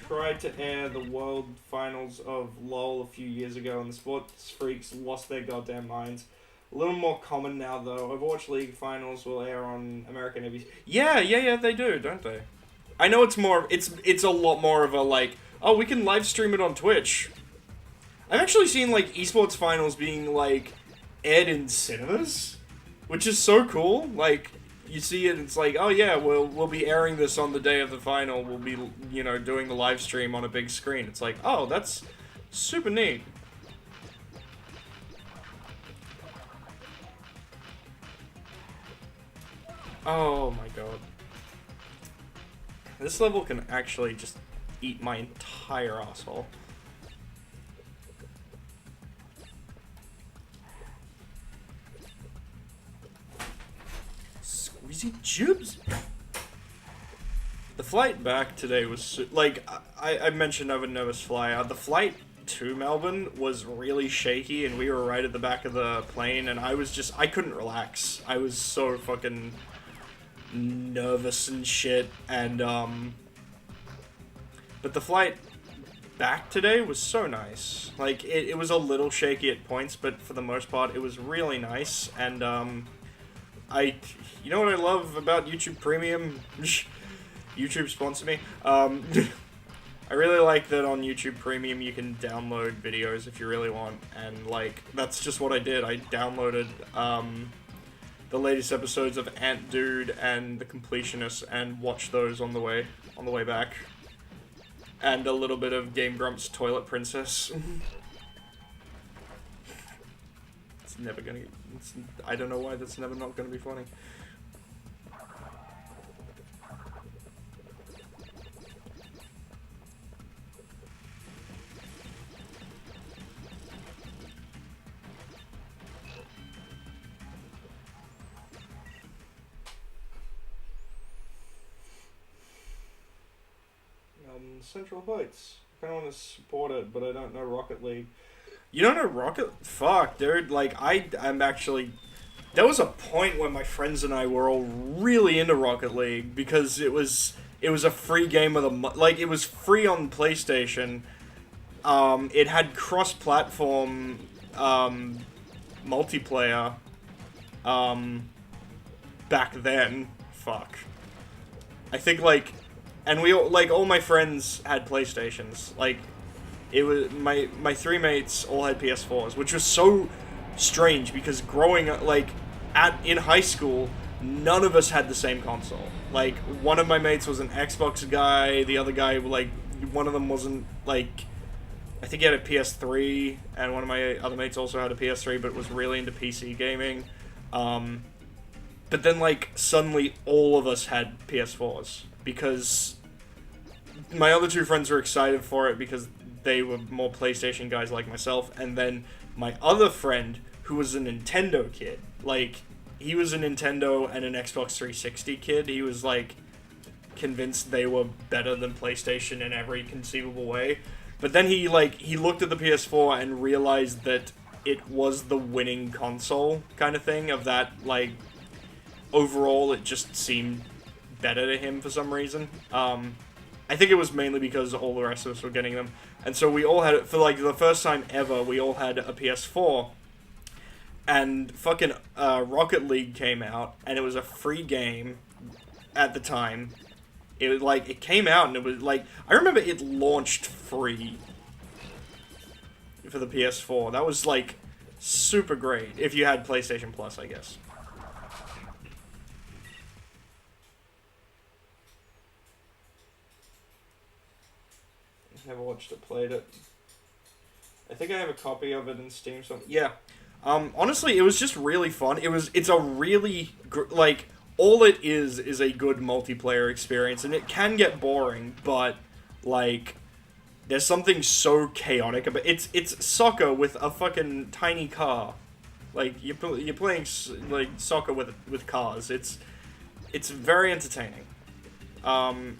tried to air the world finals of LoL a few years ago, and the sports freaks lost their goddamn minds. A little more common now, though. Overwatch League finals will air on American ABC. Yeah, they do, don't they? I know it's a lot more of a, like, oh, we can live stream it on Twitch. I've actually seen, like, esports finals being, like, aired in cinemas, which is so cool. Like, you see it, it's like, oh yeah, we'll be airing this on the day of the final. We'll be, you know, doing the live stream on a big screen. It's like, oh, that's super neat. Oh my god. This level can actually just eat my entire asshole. Squeezy jibs. The flight back today was like I mentioned I would nervous fly. The flight to Melbourne was really shaky, and we were right at the back of the plane, and I couldn't relax. I was so fucking nervous and shit, and but the flight back today was so nice. Like, it was a little shaky at points, but for the most part it was really nice. And you know what I love about YouTube Premium? YouTube sponsor me. I really like that on YouTube Premium you can download videos if you really want, and like that's just what I did. I downloaded the latest episodes of Ant Dude and The Completionist and watched those on the way back. And a little bit of Game Grump's Toilet Princess. I don't know why that's never not gonna be funny. Central Heights. I kind of want to support it, but I don't know Rocket League. You don't know Rocket? Fuck, dude. Like, I'm actually... There was a point when my friends and I were all really into Rocket League because it was a free game of the month. Like, it was free on PlayStation. It had cross-platform multiplayer back then. Fuck. I think, like... And we all, like, all my friends had PlayStations. Like, it was, my three mates all had PS4s, which was so strange because growing up, like, in high school, none of us had the same console. Like, one of my mates was an Xbox guy, the other guy, like, one of them wasn't, like, I think he had a PS3, and one of my other mates also had a PS3, but was really into PC gaming. But then, like, suddenly all of us had PS4s because my other two friends were excited for it because they were more PlayStation guys like myself, and then my other friend, who was a Nintendo kid, like, he was a Nintendo and an Xbox 360 kid, he was, like, convinced they were better than PlayStation in every conceivable way, but then he looked at the PS4 and realized that it was the winning console kind of thing, of that, like, overall it just seemed better to him for some reason. I think it was mainly because all the rest of us were getting them. And so we all had it, for like the first time ever, we all had a PS4. and fucking Rocket League came out, and it was a free game at the time. It was like, it came out and it was like, I remember it launched free for the PS4. That was like super great if you had PlayStation Plus, I guess. Never watched it, played it. I think I have a copy of it in Steam. So yeah, honestly, it was just really fun. It's a really like, all it is a good multiplayer experience, and it can get boring, but like, there's something so chaotic about it's soccer with a fucking tiny car. Like, you're playing like soccer with cars. It's very entertaining.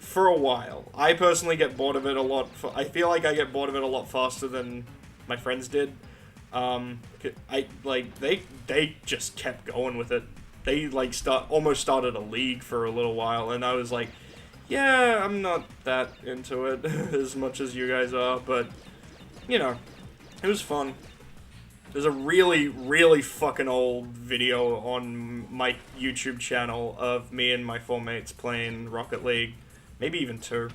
For a while. I personally get bored of it a lot. I feel like I get bored of it a lot faster than my friends did. They just kept going with it. They like almost started a league for a little while, and I was like, yeah, I'm not that into it as much as you guys are, but you know, it was fun. There's a really, really fucking old video on my YouTube channel of me and my 4 mates playing Rocket League. Maybe even 2.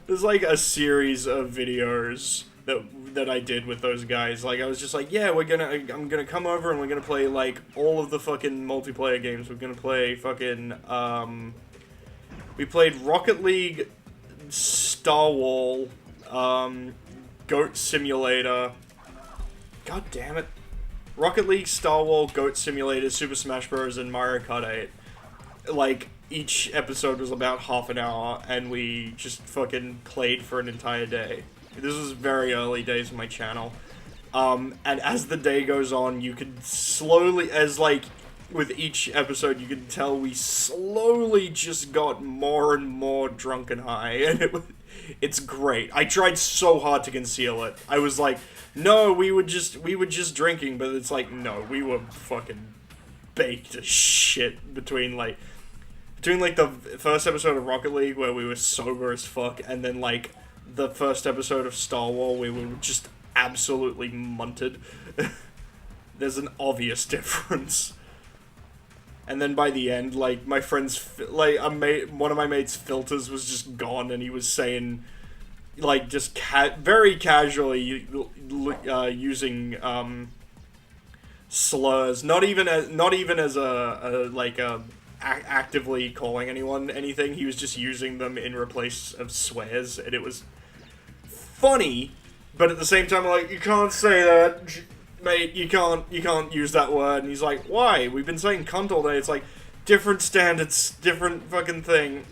There's like a series of videos that I did with those guys. Like, I was just like, yeah, I'm gonna come over and we're gonna play like all of the fucking multiplayer games. We're gonna play fucking, we played Rocket League, Star Wars, Goat Simulator. God damn it. Rocket League, Star Wars, Goat Simulator, Super Smash Bros. And Mario Kart 8. Like, each episode was about half an hour, and we just fucking played for an entire day. This was very early days of my channel. And as the day goes on, you can slowly, with each episode, you can tell we slowly just got more and more drunk and high, and it's great. I tried so hard to conceal it. I was like, no, we were just drinking, but it's like, no, we were fucking baked as shit between the first episode of Rocket League where we were sober as fuck, and then like the first episode of Star Wars we were just absolutely munted. There's an obvious difference. And then by the end, like, my friend's, one of my mate's filters was just gone, and he was saying, like, just very casually using slurs, not even as actively calling anyone anything. He was just using them in replace of swears, and it was funny, but at the same time, like, you can't say that. Mate, you can't use that word. And he's like, why? We've been saying cunt all day. It's like, different standards, different fucking thing.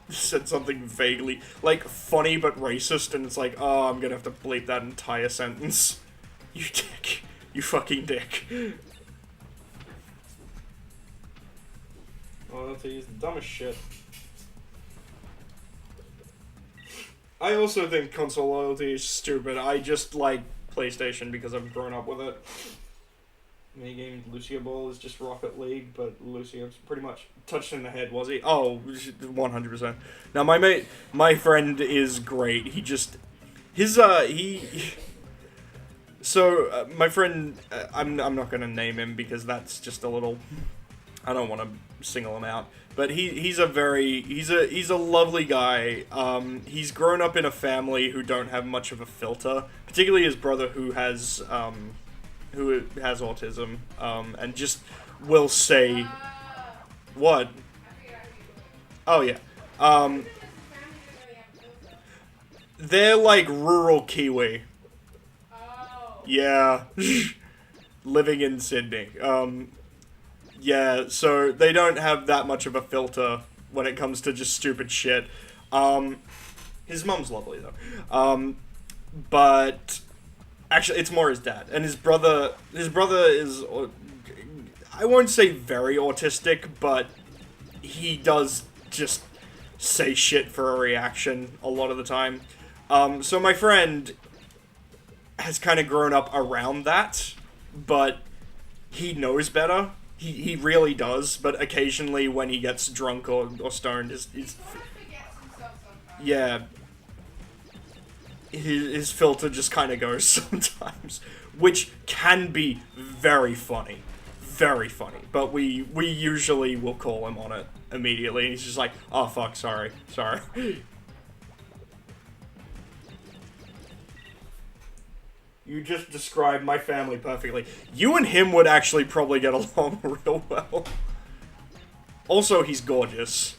Said something vaguely, like, funny but racist, and it's like, oh, I'm gonna have to bleep that entire sentence. You dick. You fucking dick. Oh, he's the dumbest shit. I also think console loyalty is stupid. I just like PlayStation because I've grown up with it. Minigame Lucio Ball is just Rocket League, but Lucio's pretty much touched in the head, was he? Oh, 100%. Now, my friend is great. He just... my friend... I'm not gonna name him because that's just a little... I don't want to single him out. But he's a lovely guy. He's grown up in a family who don't have much of a filter, particularly his brother who has autism, and just will say what? Oh yeah. They're like rural Kiwi. Yeah. Living in Sydney. Yeah, so they don't have that much of a filter when it comes to just stupid shit. His mum's lovely, though. But actually, it's more his dad. And his brother is, I won't say very autistic, but he does just say shit for a reaction a lot of the time. So my friend has kind of grown up around that, but he knows better. He really does, but occasionally when he gets drunk or stoned, yeah, his filter just kind of goes sometimes, which can be very funny. Very funny. But we usually will call him on it immediately, and he's just like, oh fuck, sorry. You just described my family perfectly. You and him would actually probably get along real well. Also, he's gorgeous.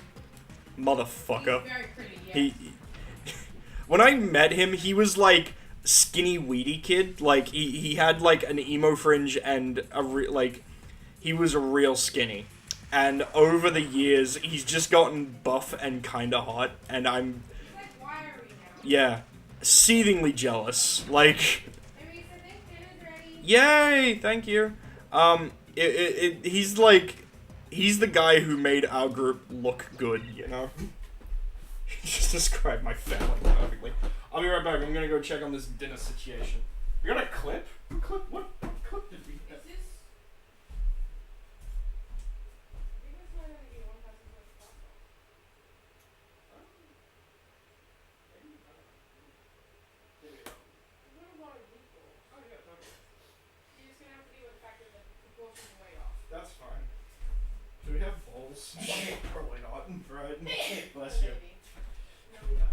Motherfucker. He's very pretty, yeah. He when I met him, he was like skinny weedy kid. Like he had like an emo fringe and he was real skinny. And over the years, he's just gotten buff and kind of hot, and I'm He's like wiry now. yeah, seethingly jealous. Like Maybe I think dinner's ready. yay, thank you. He's like, he's the guy who made our group look good, you know? He just described my family perfectly. I'll be right back, I'm gonna go check on this dinner situation. We got a clip? What clip did we get? Is this... I think it's only gonna be one person per pasta. There's not a lot of meatballs. Oh yeah, totally. You're just gonna have to deal with the fact that the proportions are way off. That's fine. Do we have bowls? Probably not. Right. Bless you. Maybe. No, we don't.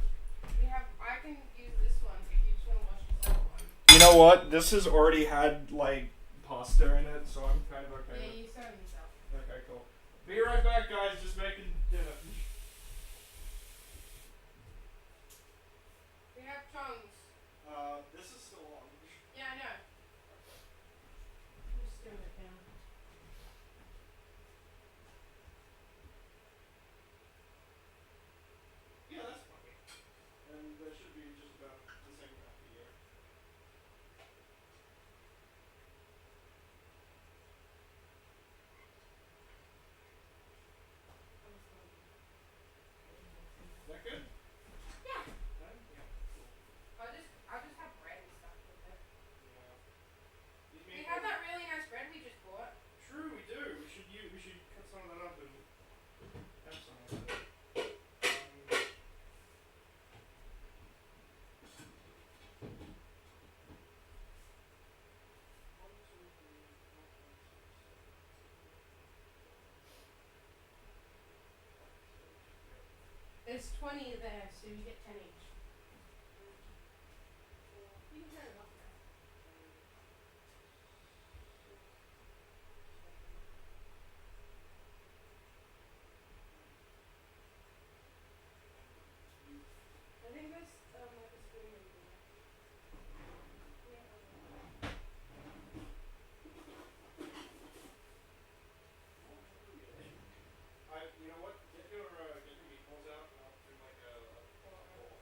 We have... I can use this one if you just want to wash this other one. You know what? This has already had, like, pasta in it, so I'm kind of okay Yeah, with it. you serve yourself. Okay, cool. Be right back, guys. Just making dinner. We have tongs. This is still on. Yeah, I know. I'm just stirring it down. Yeah, that's funny. And that should be just about the same amount here. Is that good? Yeah. Yeah, cool. I'll just have bread and stuff with it. Yeah. We have that really nice bread we just bought. True, we do. We should cut some of that up and have some of it. There's 20 there, so you get 10 each. You can turn it off now. I think there's like a spoon in there. Yeah. You know what? Get your meatballs out and I'll do like a bowl.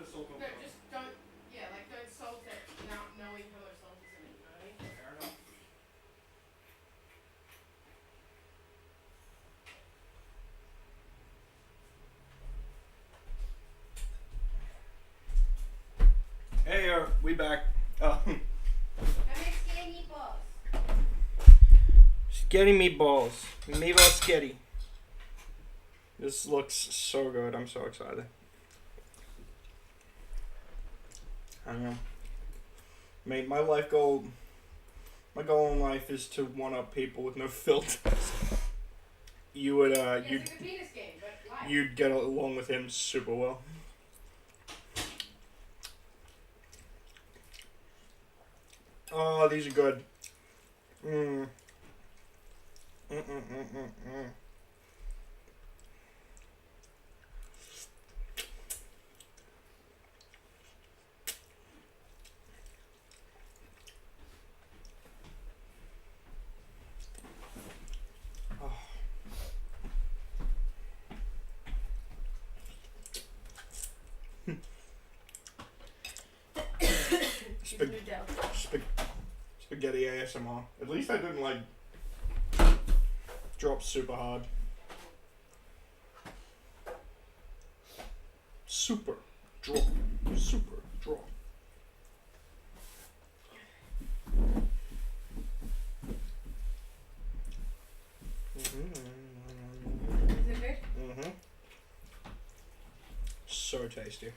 the salt on No, top. just don't. Yeah, like don't salt it without knowing how much salt is in it. You know what I mean? Fair enough. Hey, we back. I make skinny meatballs. Sketty meatballs. Meatball sketty. This looks so good. I'm so excited. I don't know. Mate, my goal in life is to one-up people with no filters. You would, It's like a penis game, but live. you'd get along with him super well. Oh, these are good. Mm. Mm. Oh. She's new dough. Spaghetti ASMR. At least I didn't like drop super hard. Super drop. Super drop. Is it good? Mm-hmm. So tasty.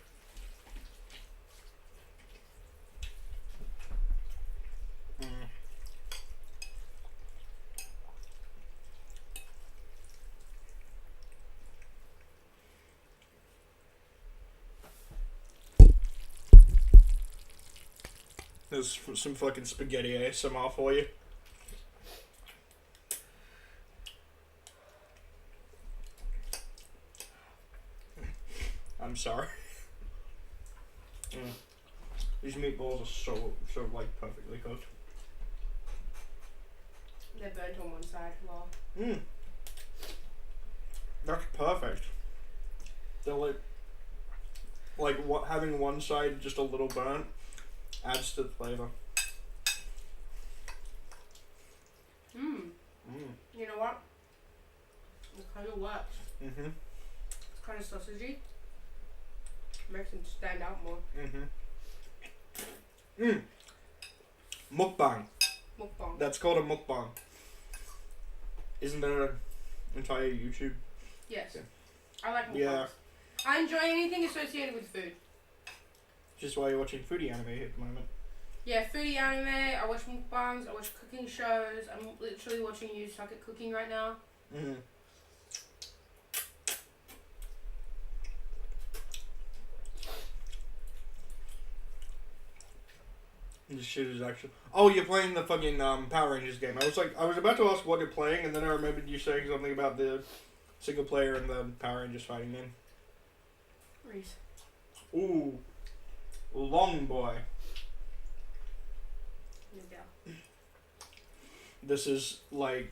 Mm. There's some fucking spaghetti ASMR for you. I'm sorry. These meatballs are so like perfectly cooked. They're burnt on one side. Well, That's perfect. They're like what, having one side just a little burnt adds to the flavor. you know what? It kind of works. Mm-hmm. It's kind of sausagey. Makes them stand out more. Mukbang. Mukbang. That's called a mukbang. Isn't that an entire YouTube? Yes. Yeah. I like mukbangs. Yeah. I enjoy anything associated with food. Just why you're watching foodie anime at the moment. Yeah, foodie anime, I watch mukbangs, I watch cooking shows. I'm literally watching you suck at cooking right now. This shit is actually. Oh, you're playing the fucking Power Rangers game. I was about to ask what you're playing, and then I remembered you saying something about the single player and the Power Rangers fighting game. Reese. Ooh, long boy. Yeah. This is like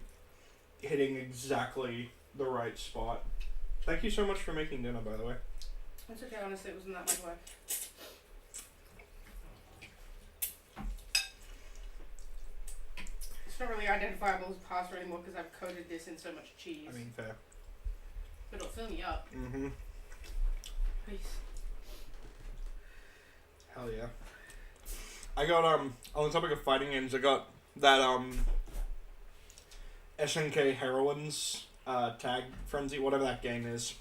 hitting exactly the right spot. Thank you so much for making dinner, by the way. It's okay, honestly, it wasn't that much work. It's not really identifiable as pasta anymore because I've coated this in so much cheese. I mean, fair. But it'll fill me up. Please. Hell yeah. I got on the topic of fighting games, I got that SNK Heroines Tag Frenzy, whatever that game is.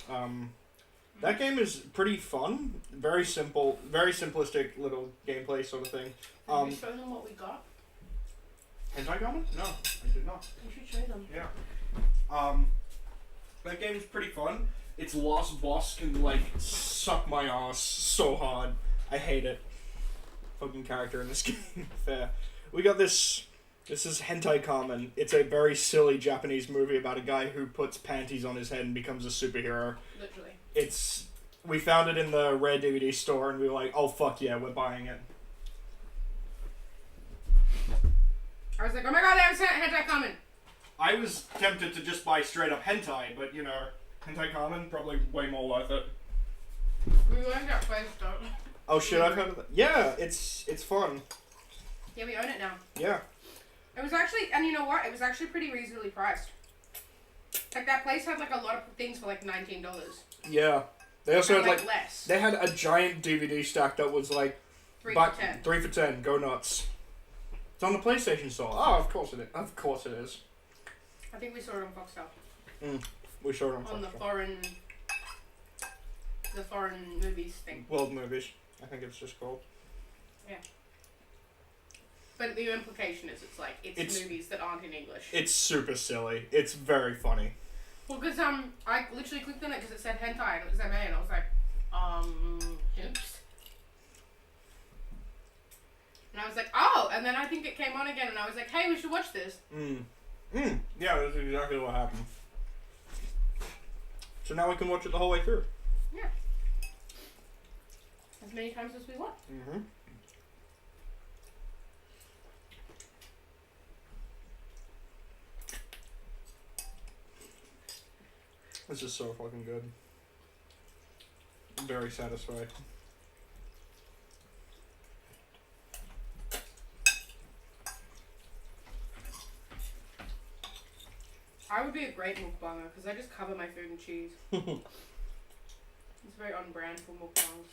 That game is pretty fun. Very simple, very simplistic little gameplay sort of thing. Have you shown them what we got? Hentai Comment? No, I did not. You should show them. Yeah. That game is pretty fun. Its last boss can like suck my ass so hard. I hate it. Fucking character in this game. Fair. We got this. This is Hentai Kamen. It's a very silly Japanese movie about a guy who puts panties on his head and becomes a superhero. Literally. We found it in the Rare DVD store and we were like, oh fuck yeah, we're buying it. I was like, oh my god, there's hentai coming. I was tempted to just buy straight up hentai, but you know, Hentai Kamen, probably way more worth it. We weren't guys don't. Oh shit, I've heard of that. Yeah, it's fun. Yeah, we own it now. Yeah. It was actually, and you know what? It was actually pretty reasonably priced. Like that place had like a lot of things for like $19. Yeah. They also And, had like less. they had a giant DVD stack that was like 3 for $10. 3 for 10. Go nuts. It's on the PlayStation Store. Oh, of course it is. Of course it is. I think we saw it on Foxtel. We showed it On the foreign movies thing. World Movies. I think it's just called. Yeah. But the implication is it's movies that aren't in English. It's super silly. It's very funny. Well, because I literally clicked on it because it said hentai and it was MA and I was like, oops. And I was like, oh, and then I think it came on again and I was like, hey, we should watch this. Yeah, that's exactly what happened. So now we can watch it the whole way through. Yeah. As many times as we want. Mm-hmm. This is so fucking good. I'm very satisfied. I would be a great mukbanger because I just cover my food in cheese. It's very on brand for mukbangs.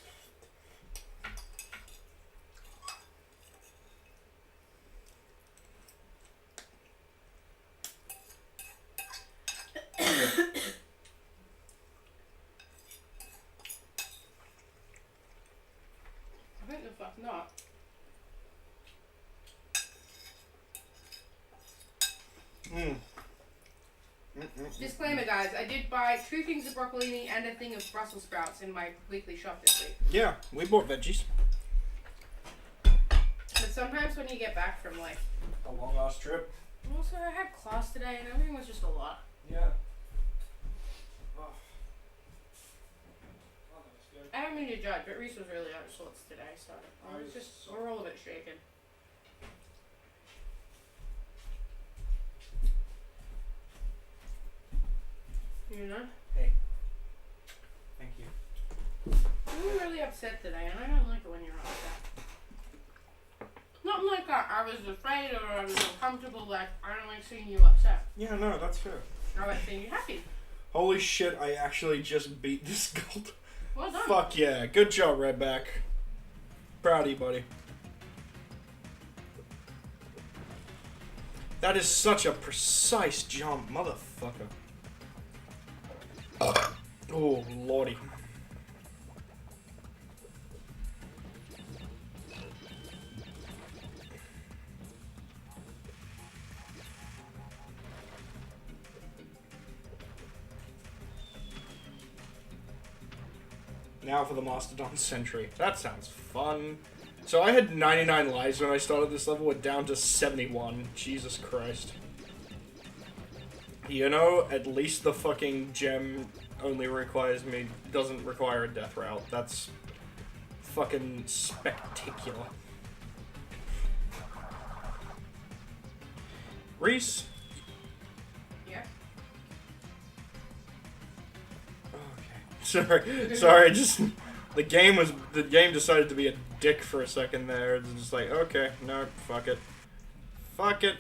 I think the fuck not. Disclaimer, guys, I did buy 2 things of broccolini and a thing of Brussels sprouts in my weekly shop this week. Yeah, we bought veggies. But sometimes when you get back from like A long ass trip. also I had class today and everything was just a lot. Yeah. I don't mean to judge, but Reese was really out of sorts today, so I was just we're all a bit shaken. You know? Hey. Thank you. You were really upset today, and I don't like it when you're upset. Not like I was afraid or I was uncomfortable, like, I don't like seeing you upset. Yeah, no, that's fair. I like seeing you happy. Holy shit, I actually just beat this gold. Well done. Fuck yeah. Good job, Redback. Proud of you, buddy. That is such a precise jump, motherfucker. Oh, lordy. Now for the Mastodon Sentry. That sounds fun. So I had 99 lives when I started this level. We're down to 71. Jesus Christ. You know, at least the fucking gem only doesn't require a death route. That's fucking spectacular. Reese? Yeah? Okay. Sorry, just the game decided to be a dick for a second there. It's just like, okay, no, fuck it. Fuck it.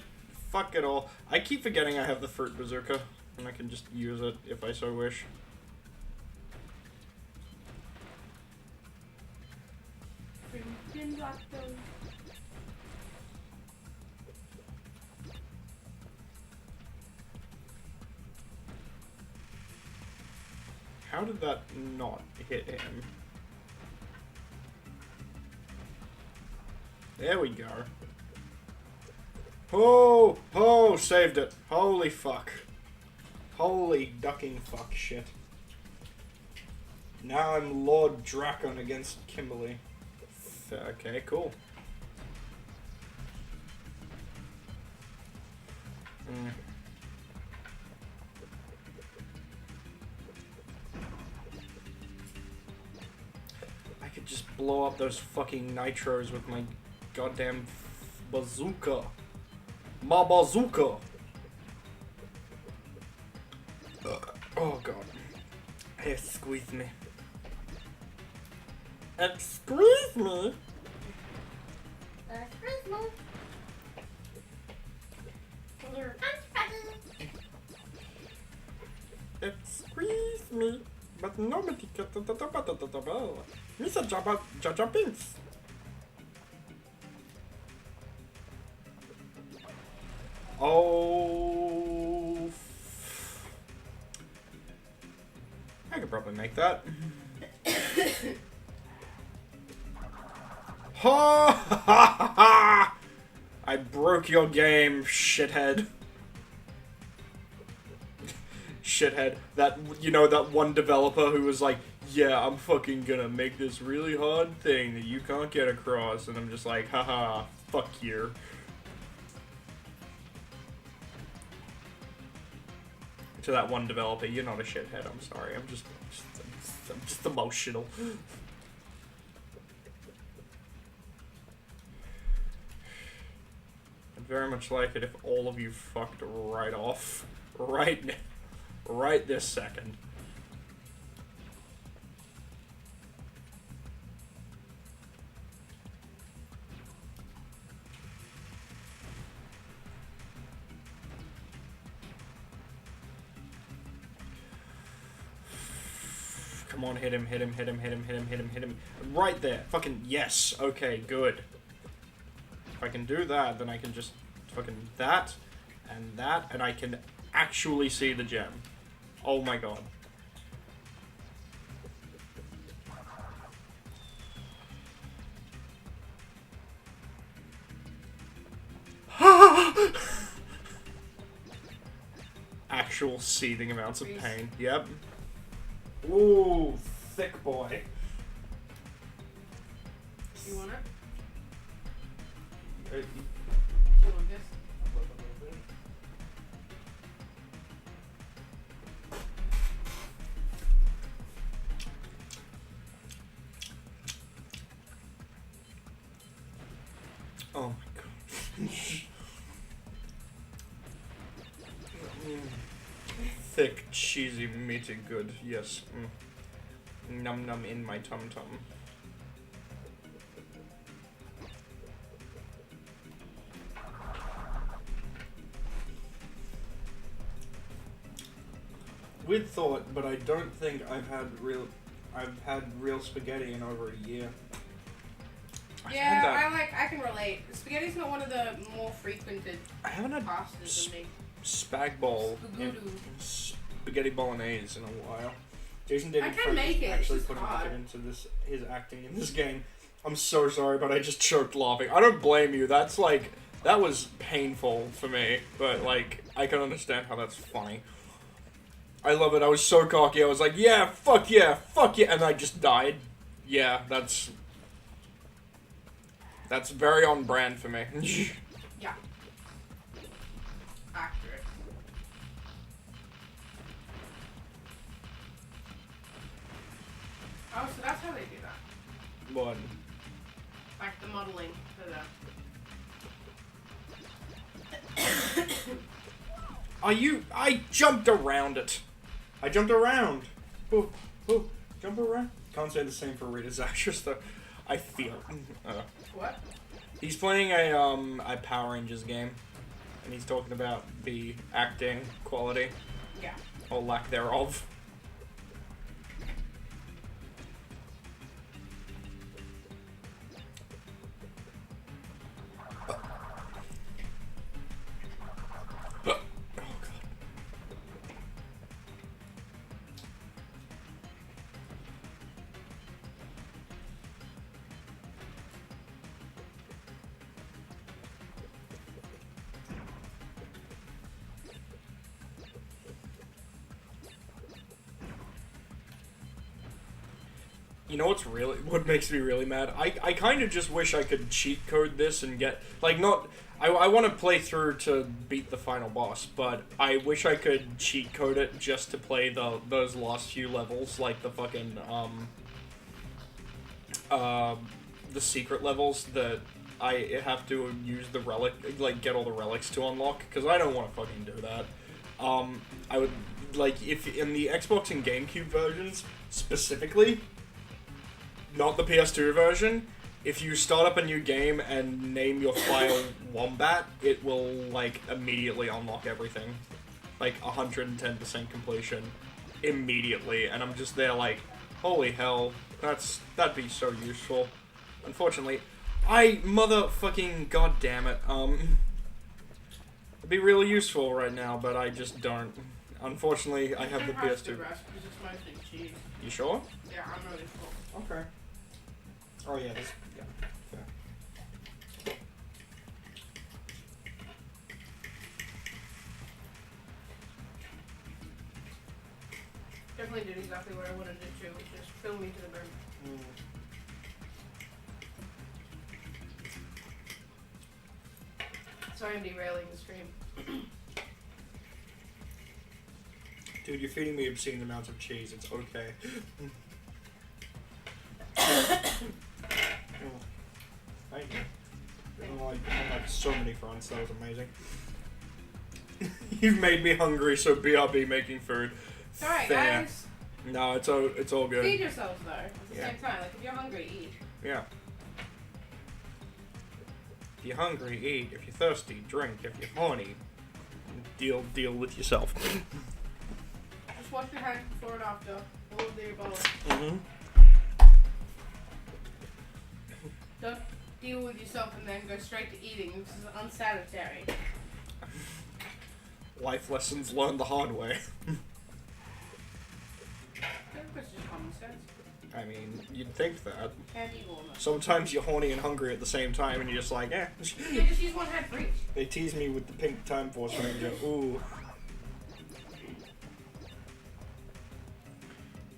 Fuck it all. I keep forgetting I have the Fruit Bazooka, and I can just use it if I so wish. How did that not hit him? There we go. Oh! Oh! Saved it. Holy fuck. Holy ducking fuck shit. Now I'm Lord Drakon against Kimberly. Okay, cool. I could just blow up those fucking nitros with my goddamn bazooka. My bazooka! Oh god. Hey, squeeze me. Excuse me. Excuse me, but nobody can Mr. Jaja Binks. Oh, I could probably make that. Ha ha ha ha! I broke your game, shithead. Shithead. That, you know, that one developer who was like, yeah, I'm fucking gonna make this really hard thing that you can't get across, and I'm just like, haha, fuck you. To that one developer, you're not a shithead, I'm sorry, I'm just emotional. I'd very much like it if all of you fucked right off. Right this second. Come on, hit him, hit him, hit him, hit him, hit him, hit him, hit him. Right there. Fucking yes. Okay, good. If I can do that, then I can just fucking that, and I can actually see the gem. Oh my god. Actual seething amounts of pain. Yep. Ooh, thick boy. You want it? Hey, You want this? oh my god. Thick, cheesy, meaty good. Yes. Num num in my tum tum. Weird thought, but I don't think I've had real spaghetti in over a year. Yeah, I can relate. Spaghetti's not one of the more frequented I haven't had pastas than me. spag bowl in spaghetti bolognese in a while. Jason David I can French make is it, actually it's just putting hard. effort into his acting in this game. I'm so sorry, but I just choked laughing. I don't blame you. That was painful for me, but like I can understand how that's funny. I love it. I was so cocky. I was like, yeah, fuck yeah, and I just died. Yeah, that's very on brand for me. Yeah. Accurate. Oh, so that's how they do that. What? Like the modeling for the... I jumped around it. I jumped around. Ooh, jump around. Can't say the same for Rita's actress though. I feel. What? He's playing a Power Rangers game, and he's talking about the acting quality, Yeah. or lack thereof. Oh god. You know what makes me really mad? I kind of just wish I could cheat code this and get, like, not, I want to play through to beat the final boss, but I wish I could cheat code it just to play those last few levels, like the fucking, the secret levels that I have to use the relic, like, get all the relics to unlock, because I don't want to fucking do that. I would, like, if in the Xbox and GameCube versions, specifically, not the PS2 version, if you start up a new game and name your file Wombat, it will, like, immediately unlock everything. Like, 110% completion. Immediately. And I'm just there like, holy hell, that'd be so useful. Unfortunately, motherfucking goddamn it, it'd be really useful right now, but I just don't. Unfortunately, I have the PS2. You sure? Yeah, I'm really full. Okay. Oh yeah, this, yeah, fair. Definitely did exactly what I wanted it to, which is fill me to the brim. Sorry I'm derailing the stream. Dude, you're feeding me obscene amounts of cheese, it's okay. Thank you. On like so many fronts, that was amazing. You've made me hungry, so BRB making food. It's alright, Fair. guys. No, it's all good. Feed yourselves though, at the Yeah. same time. Like, if you're hungry, eat. Yeah. If you're hungry, eat. If you're thirsty, drink. If you're horny, deal with yourself. Just wash your hands before and after. All of the above. Mm-hmm. Don't deal with yourself and then go straight to eating. This is unsanitary. Life lessons learned the hard way. That's just common sense. I mean, you'd think that. Can't eat walnuts. Sometimes you're horny and hungry at the same time, and you're just like, eh. Yeah, just use one hand for each. They tease me with the pink Time Force Ranger. Ooh.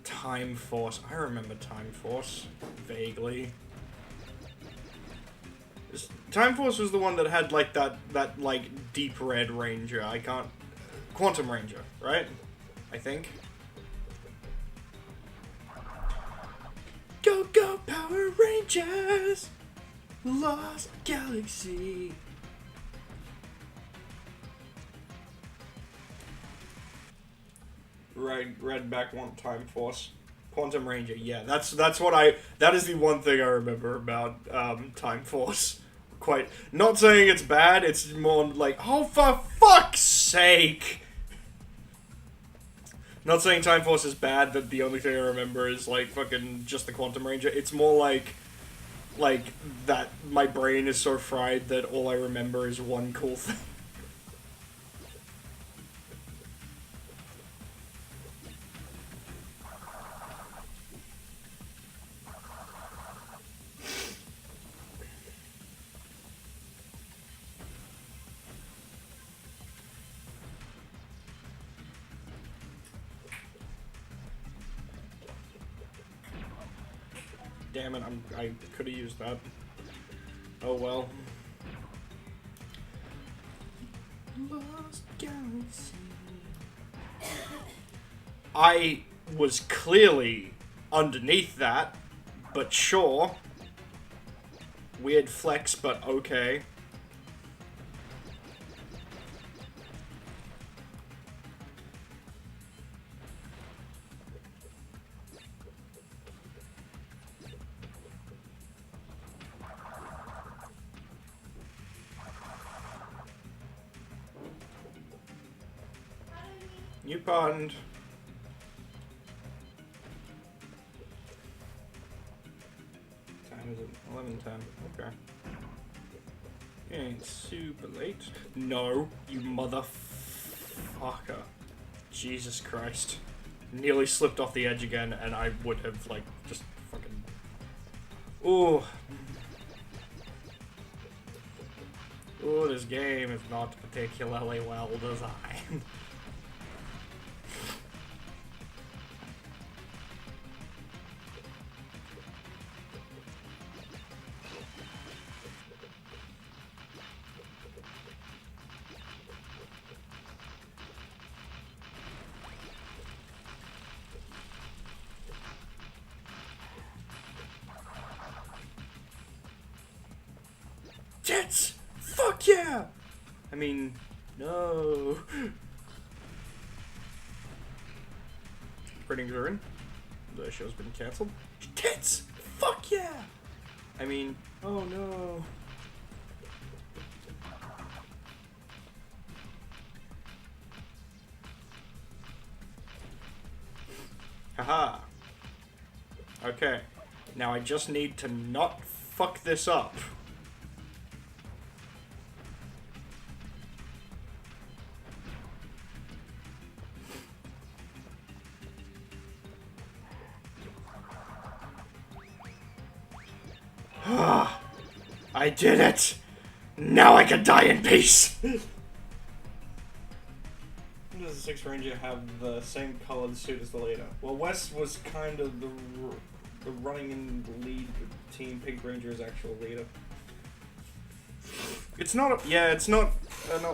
Time Force. I remember Time Force. Vaguely. Time Force was the one that had, like, that like, deep red ranger. I can't... Quantum Ranger, right? I think. Go, go, Power Rangers! Lost Galaxy! Red back one Time Force. Quantum Ranger, yeah, that is the one thing I remember about Time Force. Quite, not saying it's bad, it's more like, oh, for fuck's sake! Not saying Time Force is bad, that the only thing I remember is, like, fucking just the Quantum Ranger. It's more like that my brain is so fried that all I remember is one cool thing. Damn it, I could have used that. Oh well. Lost Galaxy. I was clearly underneath that, but sure. Weird flex, but okay. You pardoned. Time is it? 11:10. Okay. It ain't super late. No, you motherfucker. Jesus Christ. Nearly slipped off the edge again, and I would have, like, just fucking... Ooh. Ooh, this game is not particularly well designed. Tits! Fuck yeah! I mean, no. Printings are in. The show's been cancelled. Tits! Fuck yeah! I mean, oh no. Haha. Okay. Now I just need to not fuck this up. I did it! Now I can die in peace! Does the Sixth Ranger have the same colored suit as the leader? Well, Wes was kind of the running in lead team. Pink Ranger is actual leader. It's not a, yeah, it's not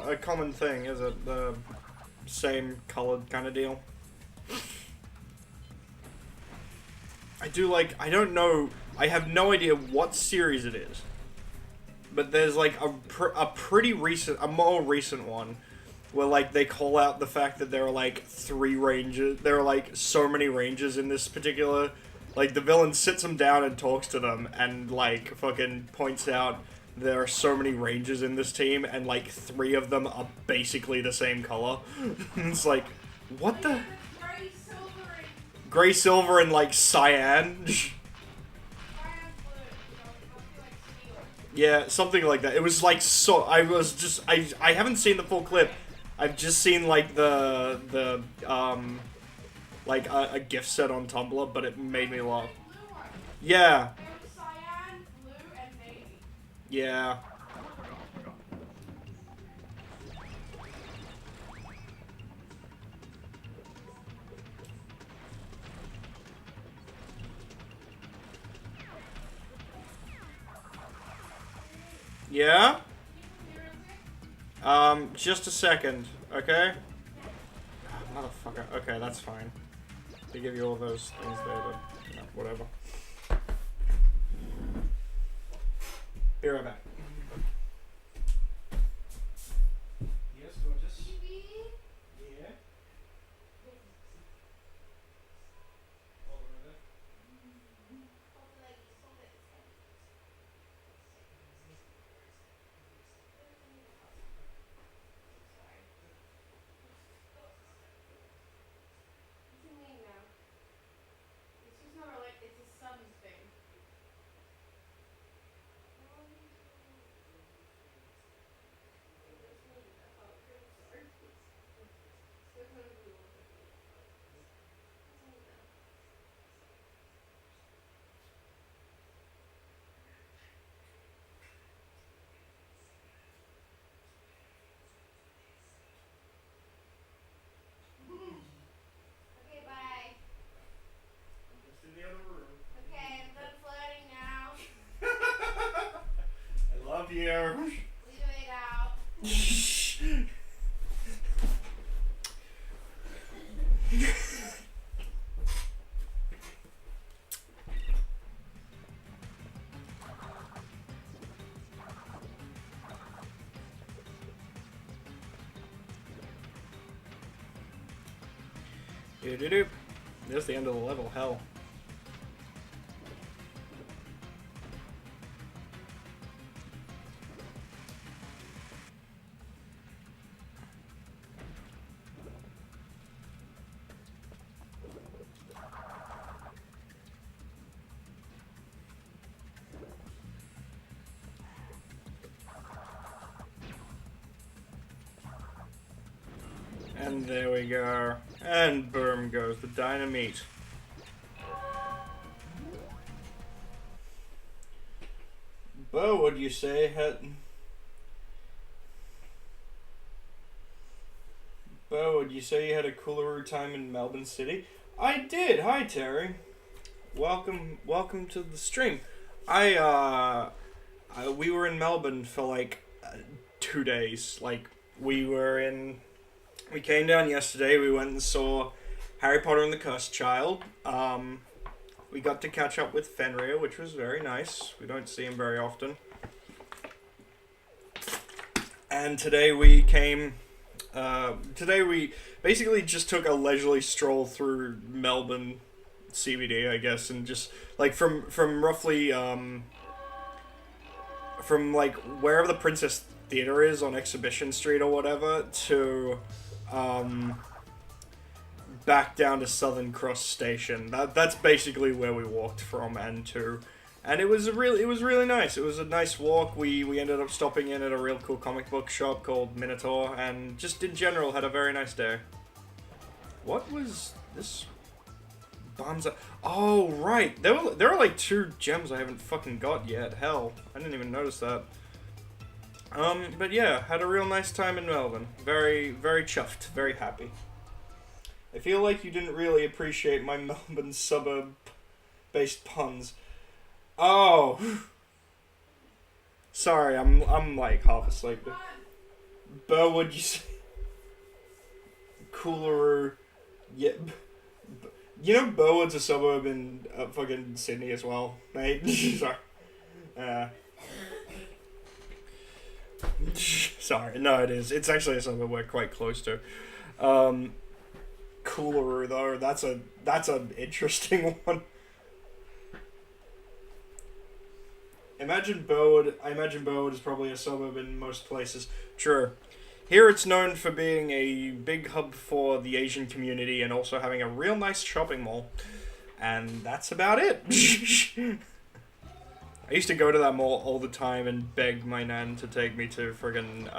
a common thing, is it? The same colored kind of deal. I don't know, I have no idea what series it is. But there's like a more recent one where like they call out the fact that there are like 3 rangers, there are like so many rangers in this particular, like the villain sits them down and talks to them and like fucking points out there are so many rangers in this team and like 3 of them are basically the same color. It's like, what the? Gray, silver, and like cyan. Yeah, something like that. It was like so. I haven't seen the full clip. I've just seen like like a gift set on Tumblr, but it made me laugh. Yeah. Yeah. Yeah? Just a second, okay? Motherfucker. Okay, that's fine. They give you all those things there, but no, whatever. Be right back. Yes, gorgeous. Yeah. Hold on a minute. Here. Leave it out. Doo-doo-doo. There's the end of the level. Hell. And there we go. And boom goes the dynamite. Bo, what do you say? Bo, would you say you had a cooler time in Melbourne City? I did. Hi, Terry. Welcome to the stream. We were in Melbourne for like 2 days. Like we came down yesterday. We went and saw Harry Potter and the Cursed Child. We got to catch up with Fenrir, which was very nice. We don't see him very often. And today we basically just took a leisurely stroll through Melbourne CBD, I guess, and just like from roughly from like wherever the Princess Theater is on Exhibition Street or whatever to back down to Southern Cross Station. That's basically where we walked from and to. And it was really nice. It was a nice walk. We ended up stopping in at a real cool comic book shop called Minotaur, and just in general had a very nice day. What was this? Bombs. Oh right, there are like 2 gems I haven't fucking got yet. Hell, I didn't even notice that. But yeah, had a real nice time in Melbourne. Very chuffed, very happy. I feel like you didn't really appreciate my Melbourne suburb-based puns. Oh, sorry, I'm like half asleep. Burwood, you say? Coolaroo, yeah. You know Burwood's a suburb in fucking Sydney as well, mate. Sorry. Sorry, no, it is. It's actually a suburb we're quite close to. Coolaroo though, that's an interesting one. I imagine Burwood is probably a suburb in most places. True. Here it's known for being a big hub for the Asian community and also having a real nice shopping mall. And that's about it. I used to go to that mall all the time and beg my nan to take me to friggin'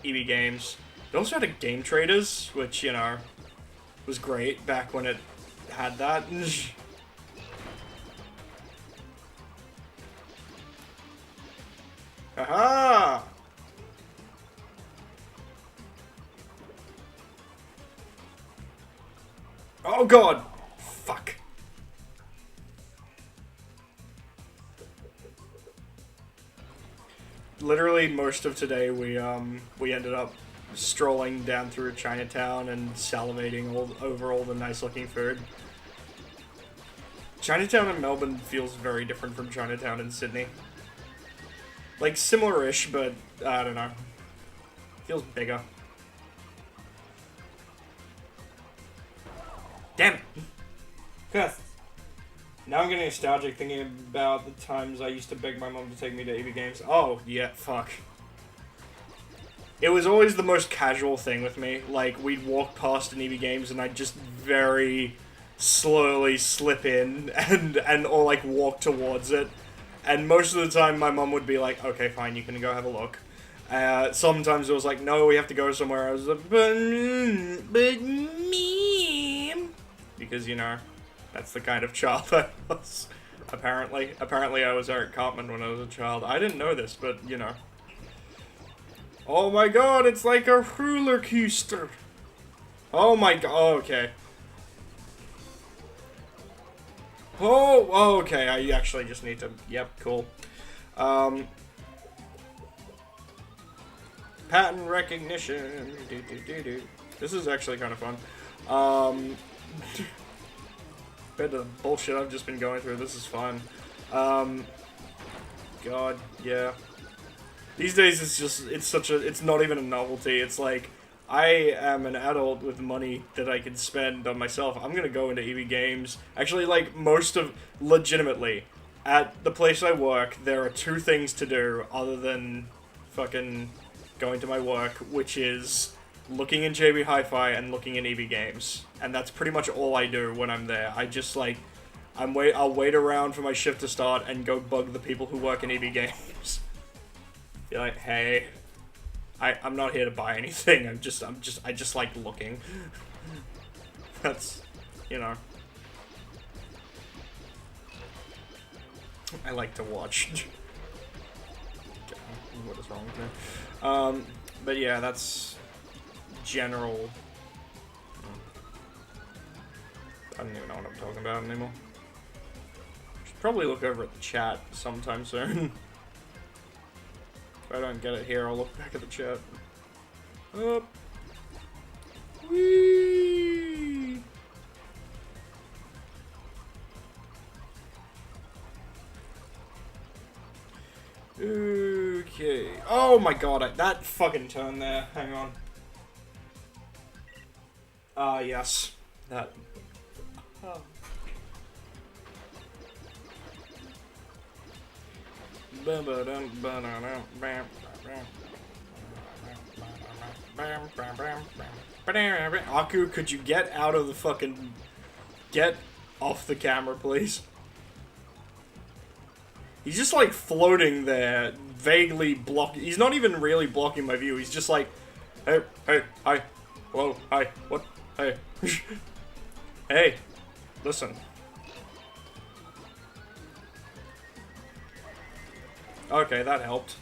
EB Games. It also had a Game Traders, which, you know, was great back when it had that. Aha! Oh god! Fuck. Literally most of today we ended up strolling down through Chinatown and salivating over all the nice looking food. Chinatown in Melbourne feels very different from Chinatown in Sydney. Like similar-ish, but I don't know. Feels bigger. Damn it! Curse. Now I'm getting nostalgic thinking about the times I used to beg my mom to take me to EB Games. Oh, yeah, fuck. It was always the most casual thing with me. Like, we'd walk past an EB Games and I'd just very slowly slip in and or like walk towards it. And most of the time my mom would be like, okay, fine, you can go have a look. Sometimes it was like, no, we have to go somewhere. I was like, but me. Because, you know, that's the kind of child I was, apparently. Apparently I was Eric Cartman when I was a child. I didn't know this, but, you know. Oh my god, it's like a roller coaster. Oh my god, oh, okay. Oh, okay, I actually just need to, yep, cool. Pattern recognition. This is actually kind of fun. Compared to the bullshit I've just been going through, this is fun. God, yeah. These days it's not even a novelty. It's like, I am an adult with money that I can spend on myself. I'm gonna go into EB Games. Actually, like, legitimately, at the place I work, there are 2 things to do other than fucking going to my work, which is looking in JB Hi-Fi and looking in EB Games. And that's pretty much all I do when I'm there. I just, like, I'll wait around for my shift to start and go bug the people who work in EB Games. Be like, hey, I'm not here to buy anything. I just like looking. That's, you know. I like to watch. What is wrong with me? But yeah, that's general. I don't even know what I'm talking about anymore. Should probably look over at the chat sometime soon. If I don't get it here, I'll look back at the chat. Up. Whee! Okay. Oh my god, that fucking turn there. Hang on. Yes. That. Oh. Aku, could you get out of the fucking... Get off the camera, please. He's just like floating there, vaguely blocking. He's not even really blocking my view. He's just like, hey, hey, hi, hello, hi, what, hey, hey, listen. Okay, that helped.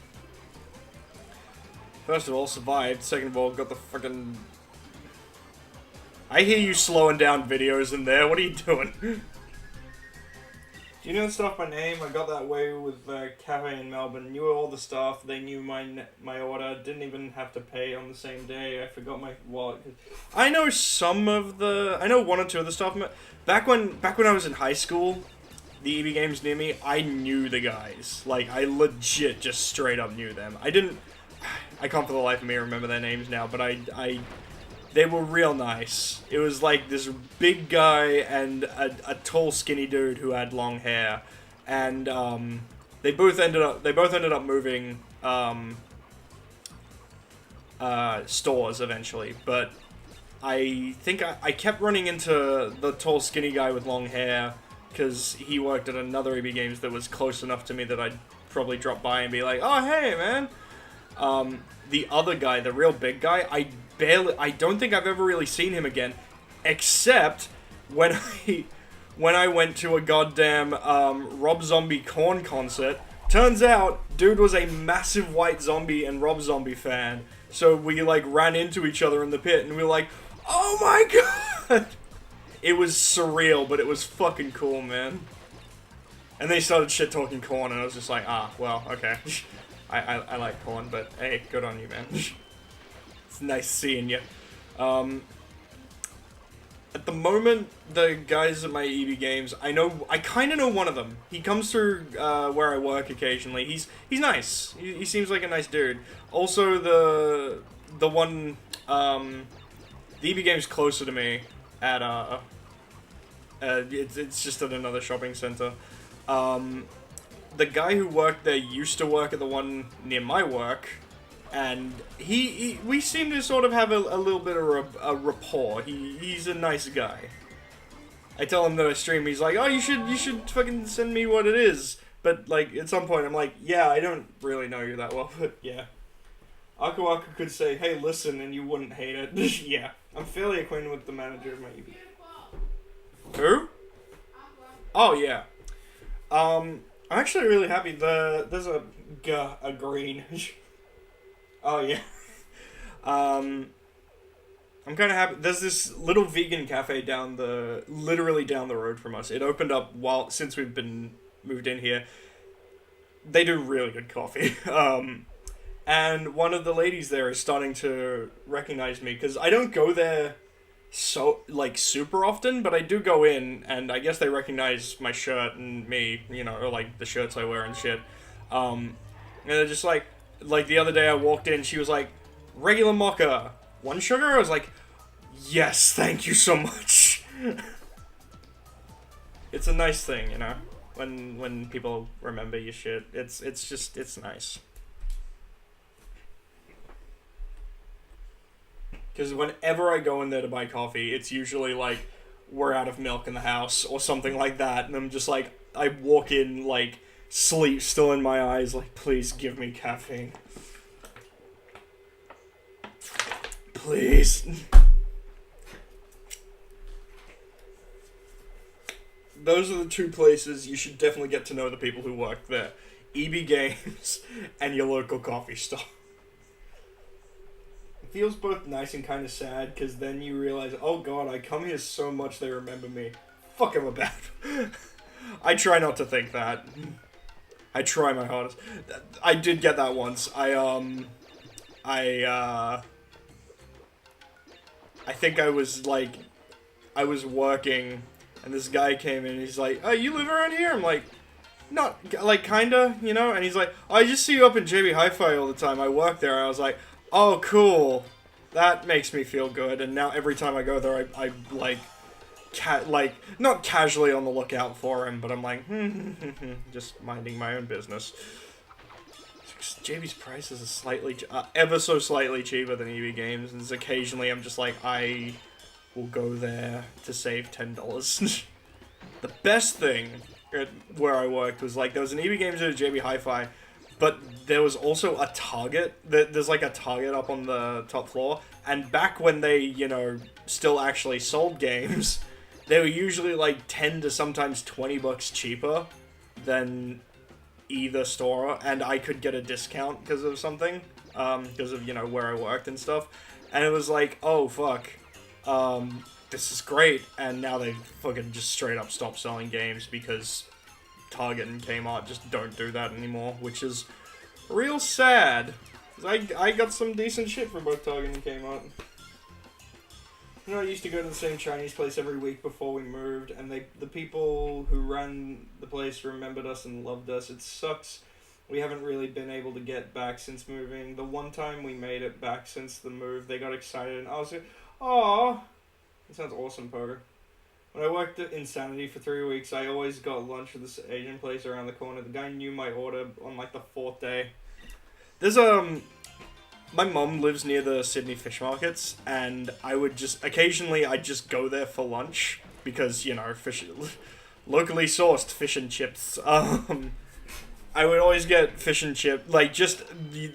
First of all, survived. Second of all, got the fucking... I hear you slowing down videos in there. What are you doing? Do you know the stuff by name? I got that way with Cafe in Melbourne. Knew all the stuff. They knew my order. Didn't even have to pay on the same day. I forgot my wallet. I know some of the... I know one or two of the stuff. Back when I was in high school, the EB Games near me, I knew the guys. Like, I legit just straight up knew them. I can't for the life of me remember their names now, but they were real nice. It was like this big guy and a tall, skinny dude who had long hair, and they both ended up moving stores eventually. But I think I kept running into the tall, skinny guy with long hair because he worked at another EB Games that was close enough to me that I'd probably drop by and be like, "Oh, hey, man." The other guy, the real big guy, I don't think I've ever really seen him again, except when I went to a goddamn Rob Zombie Korn concert. Turns out, dude was a massive White Zombie and Rob Zombie fan, so we like ran into each other in the pit, and we were like, "Oh my god!" It was surreal, but it was fucking cool, man. And they started shit talking Korn, and I was just like, ah, well, okay. I like Korn, but hey, good on you, man. It's nice seeing you. At the moment, the guys at my EB Games, I kind of know one of them. He comes through where I work occasionally. He's nice. He seems like a nice dude. Also, the one, the EB Games closer to me at it's just at another shopping center. The guy who worked there used to work at the one near my work, and we seem to sort of have a little bit of a rapport. He's a nice guy. I tell him that I stream, he's like, "Oh, you should fucking send me what it is." But like at some point I'm like, "Yeah, I don't really know you that well, but yeah." Aku Aku could say, "Hey, listen," and you wouldn't hate it. Yeah, I'm fairly acquainted with the manager of my EB. Who? Oh yeah. I'm actually really happy. There's a green. Oh yeah. I'm kind of happy. There's this little vegan cafe literally down the road from us. It opened up since we've been moved in here. They do really good coffee. And one of the ladies there is starting to recognize me because I don't go there so super often, but I do go in, and I guess they recognize my shirt and me, or like the shirts I wear and shit. And they're just like the other day I walked in, she was like, "Regular mocha, 1 sugar?" I was like, "Yes, thank you so much." It's a nice thing, when people remember your shit. It's nice. Because whenever I go in there to buy coffee, it's usually like, we're out of milk in the house, or something like that, and I'm just like, I walk in, like, sleep still in my eyes, like, please give me caffeine. Please. Those are the two places you should definitely get to know the people who work there. EB Games and your local coffee store. It feels both nice and kind of sad, because then you realize, oh god, I come here so much they remember me. Fuck, I'm a bad. I try not to think that. I try my hardest. I did get that once. I think I was working, and this guy came in, and he's like, "Oh, you live around here?" I'm like, "Not, like, kinda, And he's like, "I just see you up in JB Hi-Fi all the time. I work there." And I was like, "Oh, cool. That makes me feel good." And now every time I go there, I like, not casually on the lookout for him, but I'm like, just minding my own business. JB's prices are slightly, ever so slightly cheaper than EB Games, and occasionally I'm just like, I will go there to save $10. The best thing at where I worked was, like, there was an EB Games and a JB Hi-Fi, but there was also a Target. There's like a Target up on the top floor, and back when they, you know, still actually sold games, they were usually like 10 to sometimes $20 cheaper than either store, and I could get a discount because of something, because of, you know, where I worked and stuff, and it was like, oh fuck, this is great, and now they fucking just straight up stopped selling games because Target and Kmart just don't do that anymore, which is real sad. 'Cause I got some decent shit from both Target and Kmart. You know, I used to go to the same Chinese place every week before we moved, and the people who ran the place remembered us and loved us. It sucks we haven't really been able to get back since moving. The one time we made it back since the move, they got excited, and I was like, aww. That sounds awesome, Poker. When I worked at Insanity for 3 weeks, I always got lunch at this Asian place around the corner. The guy knew my order on, like, the 4th day. There's, my mom lives near the Sydney fish markets, and I would just, occasionally, I'd just go there for lunch, because, you know, locally sourced fish and chips. I would always get fish and chip, like, just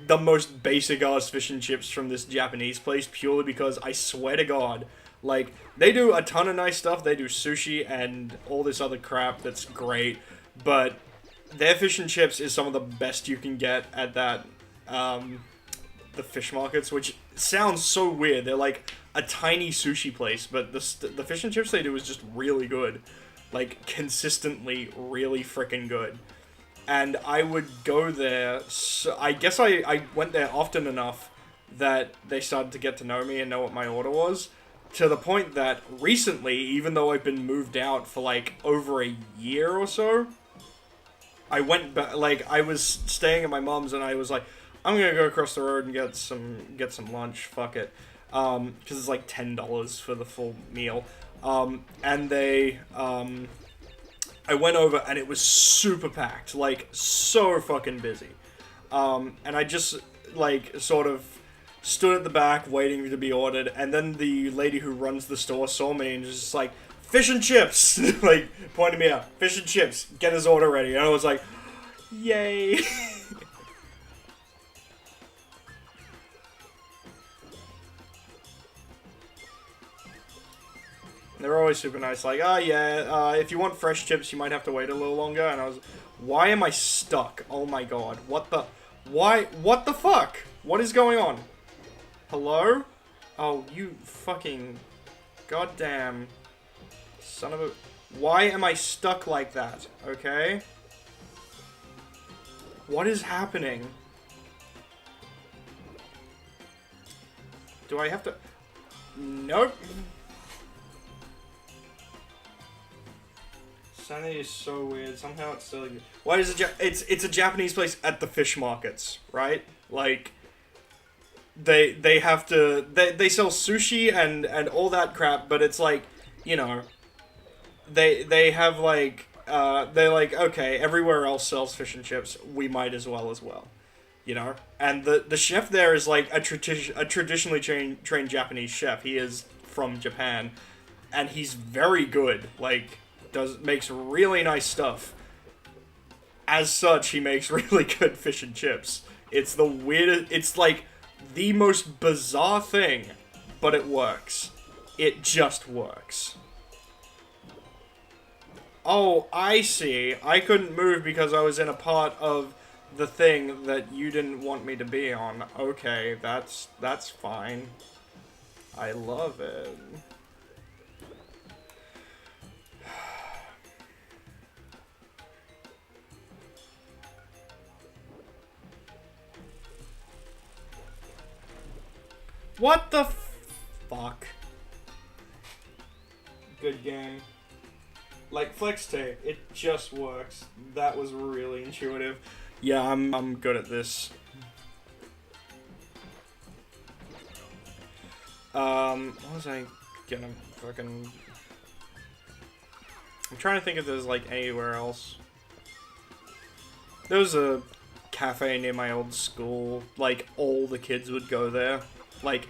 the most basic-ass fish and chips from this Japanese place, purely because, I swear to God, like, they do a ton of nice stuff. They do sushi and all this other crap that's great. But their fish and chips is some of the best you can get at that, the fish markets, which sounds so weird. They're like a tiny sushi place, but the fish and chips they do is just really good. Like, consistently really freaking good. And I would go there, so I guess I went there often enough that they started to get to know me and know what my order was. To the point that recently, even though I've been moved out for like over a year or so, I went back, like, I was staying at my mom's and I was like, I'm gonna go across the road and get some lunch, fuck it. Cause it's like $10 for the full meal. And they, I went over and it was super packed, like, so fucking busy. And I just, like, sort of stood at the back waiting to be ordered, and then the lady who runs the store saw me and was just like, fish and chips! Like, pointed me out, fish and chips, get his order ready. And I was like, yay! They're always super nice, like, oh yeah, if you want fresh chips, you might have to wait a little longer. And I was, why am I stuck? Oh my god, what the fuck? What is going on? Hello? Oh, you fucking goddamn son of a... Why am I stuck like that? Okay? What is happening? Do I have to... Nope. Sanity is so weird. Somehow it's still... Why is it... It's a Japanese place at the fish markets, right? Like... They have to... They sell sushi and all that crap, but it's like, you know... They have like... they're like, okay, everywhere else sells fish and chips, we might as well. You know? And the chef there is like a traditionally trained Japanese chef. He is from Japan. And he's very good. Like, makes really nice stuff. As such, he makes really good fish and chips. It's the weirdest... It's like... the most bizarre thing, but it works. It just works. Oh, I see. I couldn't move because I was in a part of the thing that you didn't want me to be on. Okay, that's fine. I love it. What the fuck? Good game. Like flex tape, it just works. That was really intuitive. Yeah, I'm good at this. What was I gonna fucking... I'm trying to think if there's, like, anywhere else. There was a cafe near my old school. Like, all the kids would go there. Like,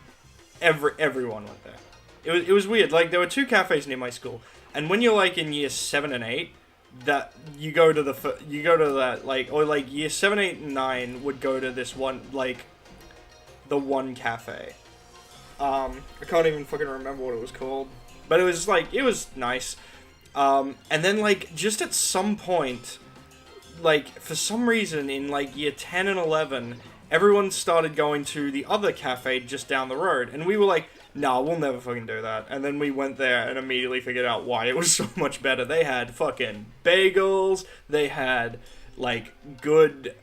everyone went there. It was weird. Like, there were 2 cafes near my school. And when you're, like, in year 7 and 8, that, you go to that, like, or, like, year 7, 8, and 9 would go to this one, like, the one cafe. I can't even fucking remember what it was called. But it was, like, it was nice. And then, like, just at some point, like, for some reason, in, like, year 10 and 11, everyone started going to the other cafe just down the road. And we were like, nah, we'll never fucking do that. And then we went there and immediately figured out why it was so much better. They had fucking bagels. They had, like, good,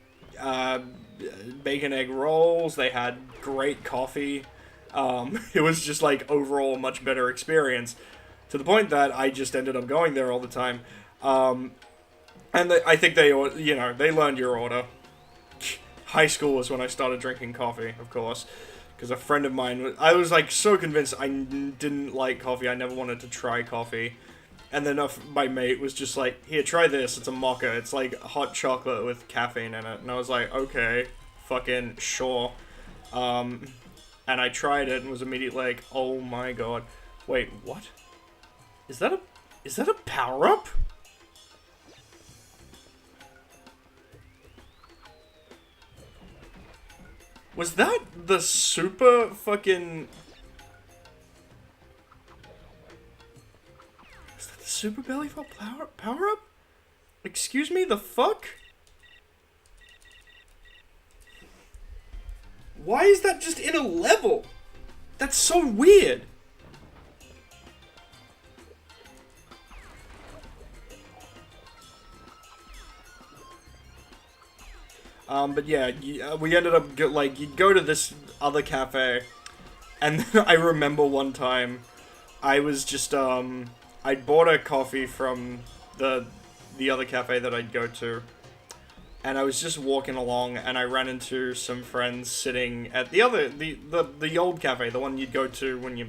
bacon egg rolls. They had great coffee. It was just, like, overall a much better experience. To the point that I just ended up going there all the time. And I think they learned your order. High school was when I started drinking coffee, of course. Because a friend of mine, I was, like, so convinced I didn't like coffee. I never wanted to try coffee. And then my mate was just like, here, try this. It's a mocha. It's, like, hot chocolate with caffeine in it. And I was like, okay, fucking sure. And I tried it and was immediately like, oh my god. Wait, what? Is that a power-up? Was that the super fucking... Is that the super belly flop power-up? Excuse me, the fuck? Why is that just in a level? That's so weird. But yeah, we ended up, you'd go to this other cafe, and then I remember one time, I was just, I'd bought a coffee from the other cafe that I'd go to, and I was just walking along, and I ran into some friends sitting at the old cafe, the one you'd go to when you,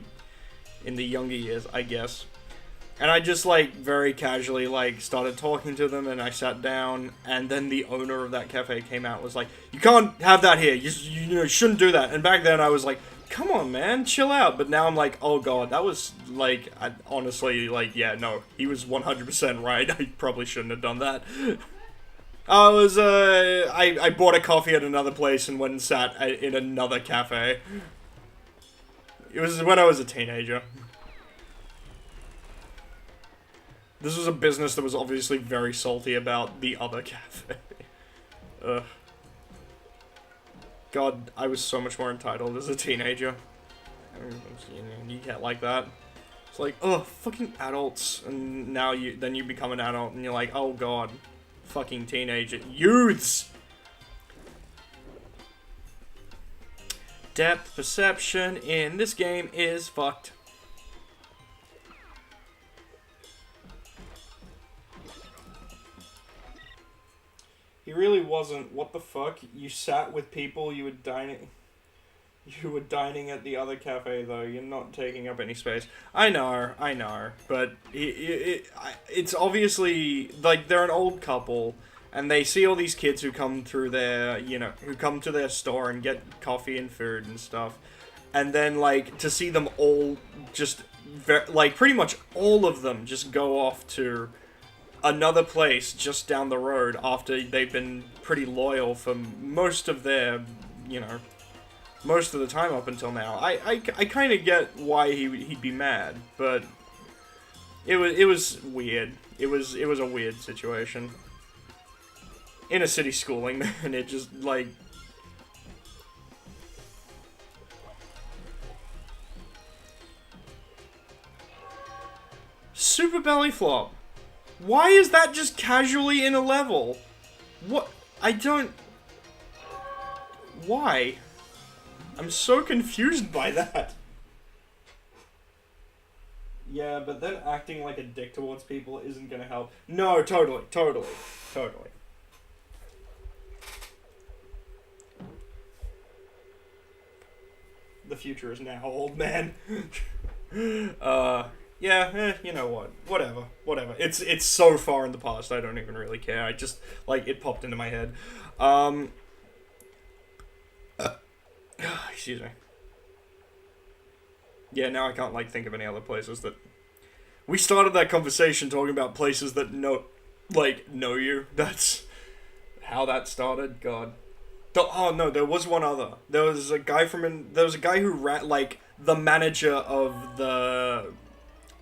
in the younger years, I guess. And I just, like, very casually, like, started talking to them, and I sat down, and then the owner of that cafe came out and was like, you can't have that here, you shouldn't do that. And back then I was like, come on, man, chill out. But now I'm like, oh god, that was, like, honestly, like, yeah, no, he was 100% right, I probably shouldn't have done that. I bought a coffee at another place and went and sat in another cafe. It was when I was a teenager. This was a business that was obviously very salty about the other cafe. Ugh. God, I was so much more entitled as a teenager. You can't like that. It's like, ugh, fucking adults. And now then you become an adult and you're like, oh god, fucking teenager. Youths! Depth perception in this game is fucked. He really wasn't. What the fuck? You sat with people, you were dining at the other cafe, though. You're not taking up any space. I know. But it's obviously, like, they're an old couple, and they see all these kids who come through their, who come to their store and get coffee and food and stuff. And then, like, to see them all just, pretty much all of them just go off to another place just down the road after they've been pretty loyal for most of their, most of the time up until now. I kind of get why he'd be mad, but it was weird. It was a weird situation. Inner city schooling, man, it just, like... Super belly flop. Why is that just casually in a level? What? I don't... Why? I'm so confused by that. Yeah, but then acting like a dick towards people isn't gonna help. No, totally. The future is now, old man. yeah, you know what? Whatever. It's so far in the past, I don't even really care. I just, like, it popped into my head. Excuse me. Yeah, now I can't, like, think of any other places that... We started that conversation talking about places that know you. That's how that started, God. Oh, no, there was one other. There was a guy who ran, like, the manager of the...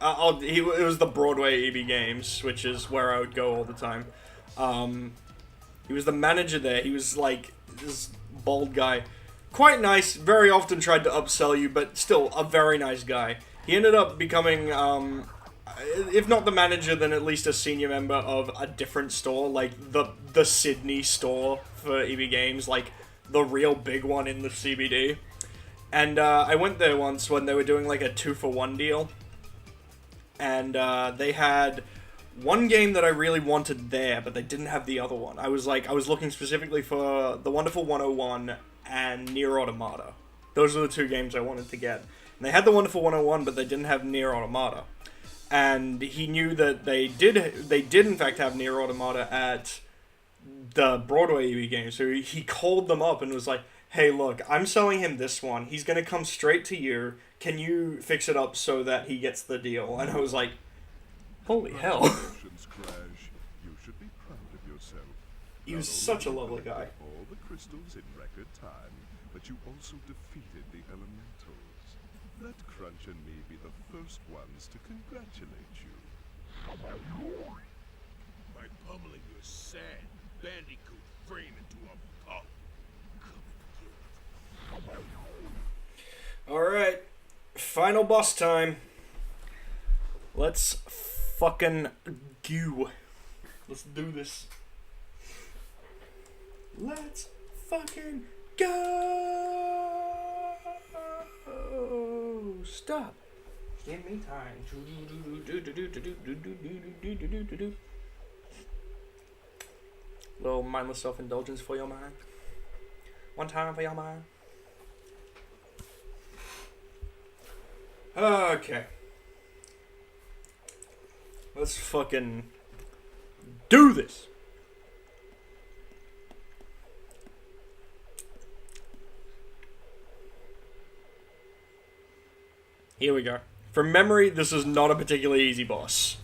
it was the Broadway EB Games, which is where I would go all the time. He was the manager there. He was like this bald guy, quite nice. Very often tried to upsell you, but still a very nice guy. He ended up becoming, if not the manager, then at least a senior member of a different store, like the Sydney store for EB Games, like the real big one in the CBD. And I went there once when they were doing like a 2-for-1 deal. And they had one game that I really wanted there, but they didn't have the other one. I was looking specifically for The Wonderful 101 and Nier Automata. Those are the two games I wanted to get. And they had The Wonderful 101, but they didn't have Nier Automata. And he knew that they did in fact have Nier Automata at the Broadway EB game. So he called them up and was like, hey, look, I'm selling him this one. He's going to come straight to you. Can you fix it up so that he gets the deal? And I was like, holy hell. You should be proud of yourself. He was such a lovely guy. All the crystals in record time, but you also defeated the elementals. Let Crunch and me be the first ones to congratulate you. By pummeling your sad Bandicoot frame into a pulp. Come and get it. Alright. Final boss time. Let's fucking go. Let's do this. Let's fucking go. Stop. Give me time. Little mindless self-indulgence for your mind. One time for your mind. Okay. Let's fucking do this. Here we go. From memory, this is not a particularly easy boss.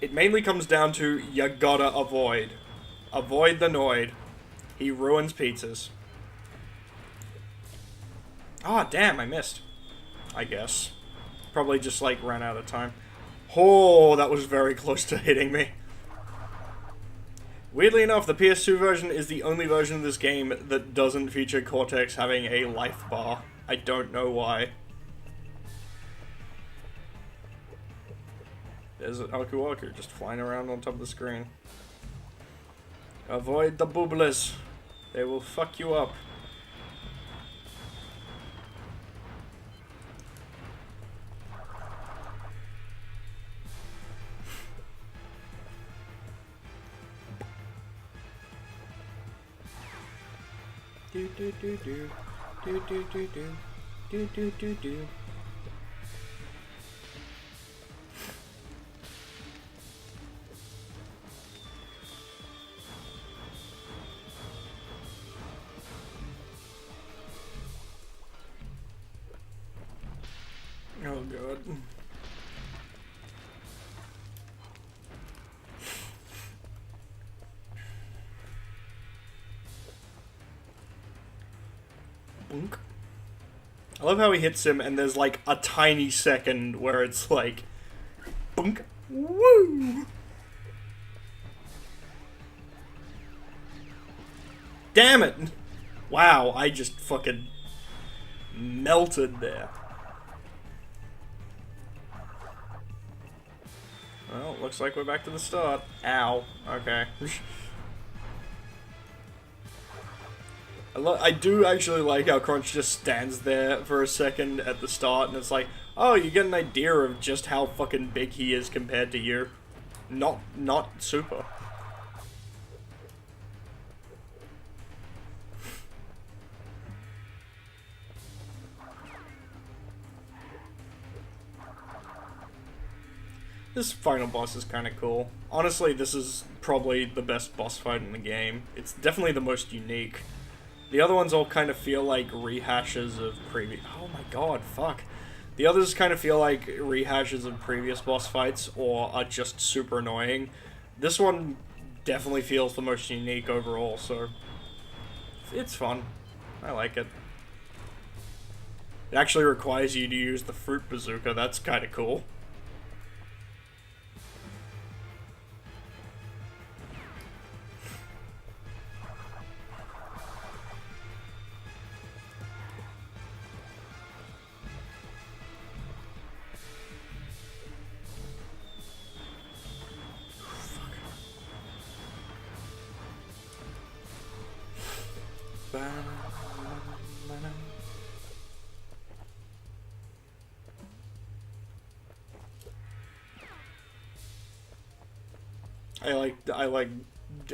It mainly comes down to you gotta avoid. Avoid the Noid. He ruins pizzas. Ah, damn, I missed. I guess. Probably just, like, ran out of time. Oh, that was very close to hitting me. Weirdly enough, the PS2 version is the only version of this game that doesn't feature Cortex having a life bar. I don't know why. There's an Aku Aku just flying around on top of the screen. Avoid the booblers. They will fuck you up. Do do do do do do do do do do do. Oh god. Boink. I love how he hits him and there's like a tiny second where it's like boink. Woo! Damn it! Wow, I just fucking melted there. Well, looks like we're back to the start. Ow. Okay. I do actually like how Crunch just stands there for a second at the start, and it's like, oh, you get an idea of just how fucking big he is compared to you. Not super. This final boss is kind of cool. Honestly, this is probably the best boss fight in the game. It's definitely the most unique. The other ones all kind of feel like rehashes of previous... Oh my god, fuck. The others kind of feel like rehashes of previous boss fights or are just super annoying. This one definitely feels the most unique overall, so... It's fun. I like it. It actually requires you to use the fruit bazooka. That's kind of cool. I like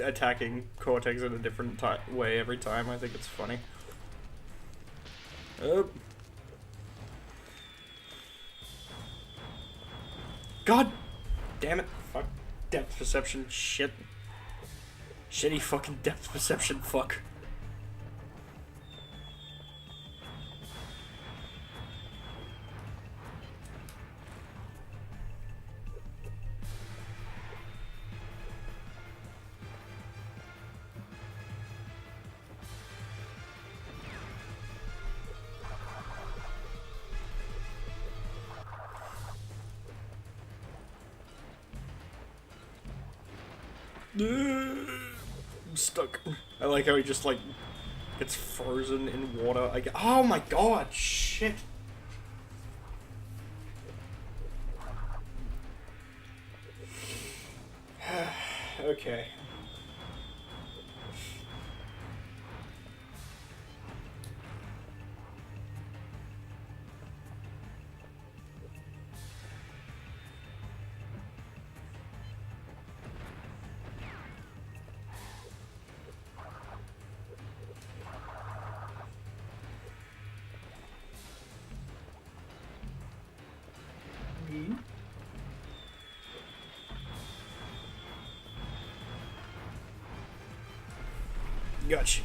attacking Cortex in a different way every time. I think it's funny. Oh. God damn it. Fuck. Depth perception. Shit. Shitty fucking depth perception. Fuck. I'm stuck. I like how he just like gets frozen in water. Oh my god, shit. Okay. Gotcha.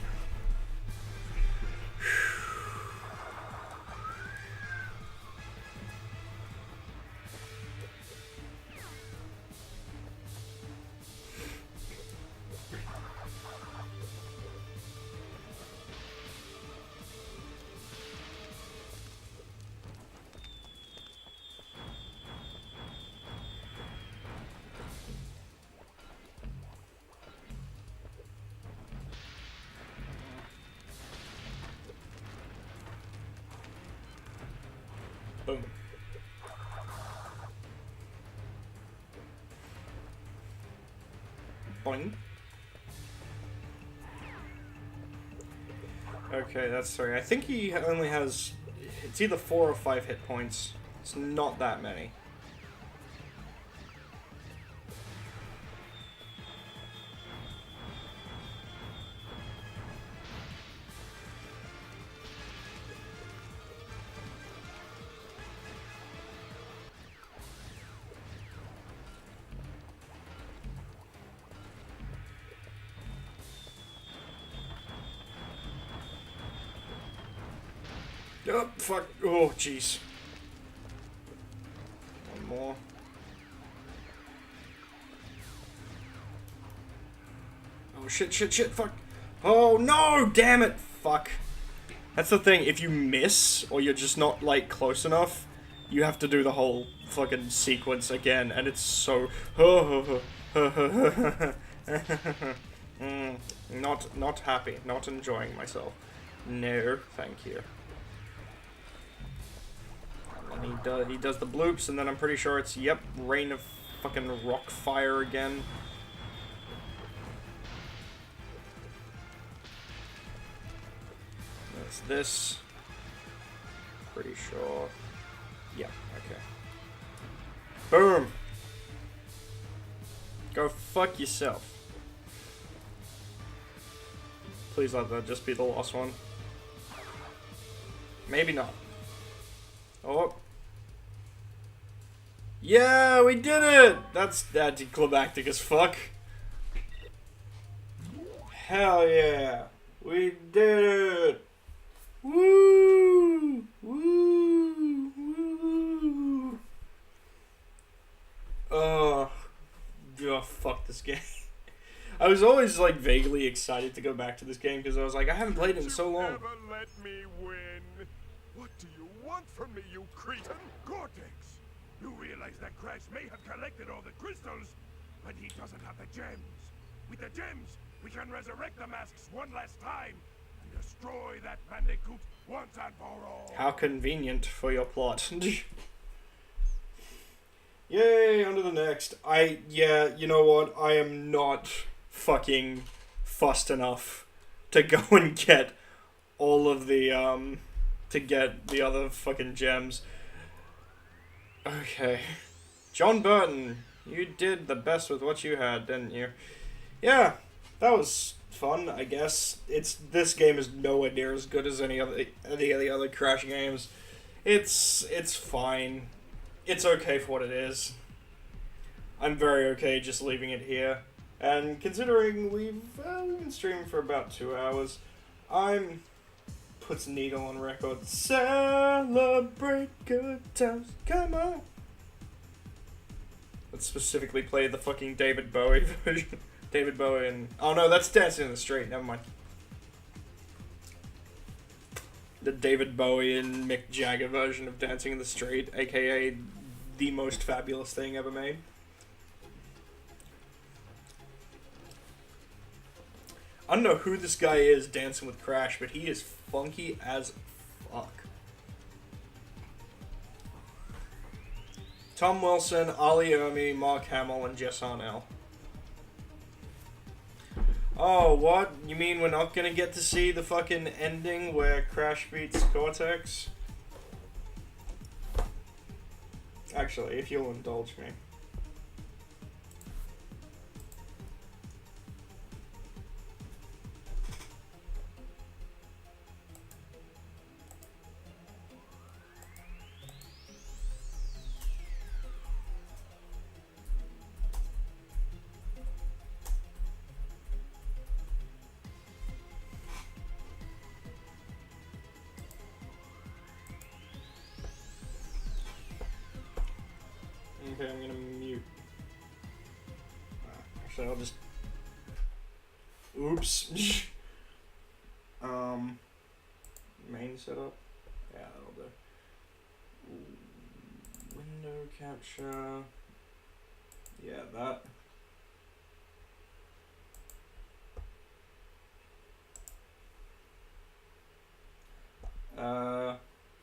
Boom. Boing. Okay, that's 3. I think he only has... It's either 4 or 5 hit points. It's not that many. Oh, fuck. Oh, jeez. One more. Oh, shit, fuck. Oh, no! Damn it! Fuck. That's the thing, if you miss, or you're just not, like, close enough, you have to do the whole fucking sequence again, and it's so... Not happy. Not enjoying myself. No, thank you. And he does the bloops, and then I'm pretty sure it's, yep, rain of fucking rock fire again. That's this. Pretty sure. Yeah, okay. Boom! Go fuck yourself. Please let that just be the last one. Maybe not. Oh. Yeah, we did it! That's anticlimactic as fuck. Hell yeah. We did it! Woo! Woo! Woo! Oh, fuck this game. I was always like vaguely excited to go back to this game because I was like, I haven't played it in so long. Never let me win. What do you want from me, you cretin? Cortex! You realize that Crash may have collected all the crystals, but he doesn't have the gems. With the gems, we can resurrect the masks one last time and destroy that Bandicoot once and for all. How convenient for your plot. Yay, on to the next. Yeah, you know what? I am not fucking fussed enough to go and get all of the, to get the other fucking gems. Okay. John Burton, you did the best with what you had, didn't you? Yeah, that was fun, I guess. This game is nowhere near as good as any of the other Crash games. It's fine. It's okay for what it is. I'm very okay just leaving it here. And considering we've been streaming for about 2 hours, puts needle on record. Celebrate good times. Come on. Let's specifically play the fucking David Bowie version. David Bowie and... Oh no, that's Dancing in the Street. Never mind. The David Bowie and Mick Jagger version of Dancing in the Street, aka the most fabulous thing ever made. I don't know who this guy is dancing with Crash, but he is funky as fuck. Tom Wilson, Ali Ermey, Mark Hamill, and Jess Arnell. Oh, what? You mean we're not gonna get to see the fucking ending where Crash beats Cortex? Actually, if you'll indulge me. Okay, I'm gonna mute. Actually, I'll just... Oops. Main setup? Yeah, that'll do. Window capture. Yeah, that.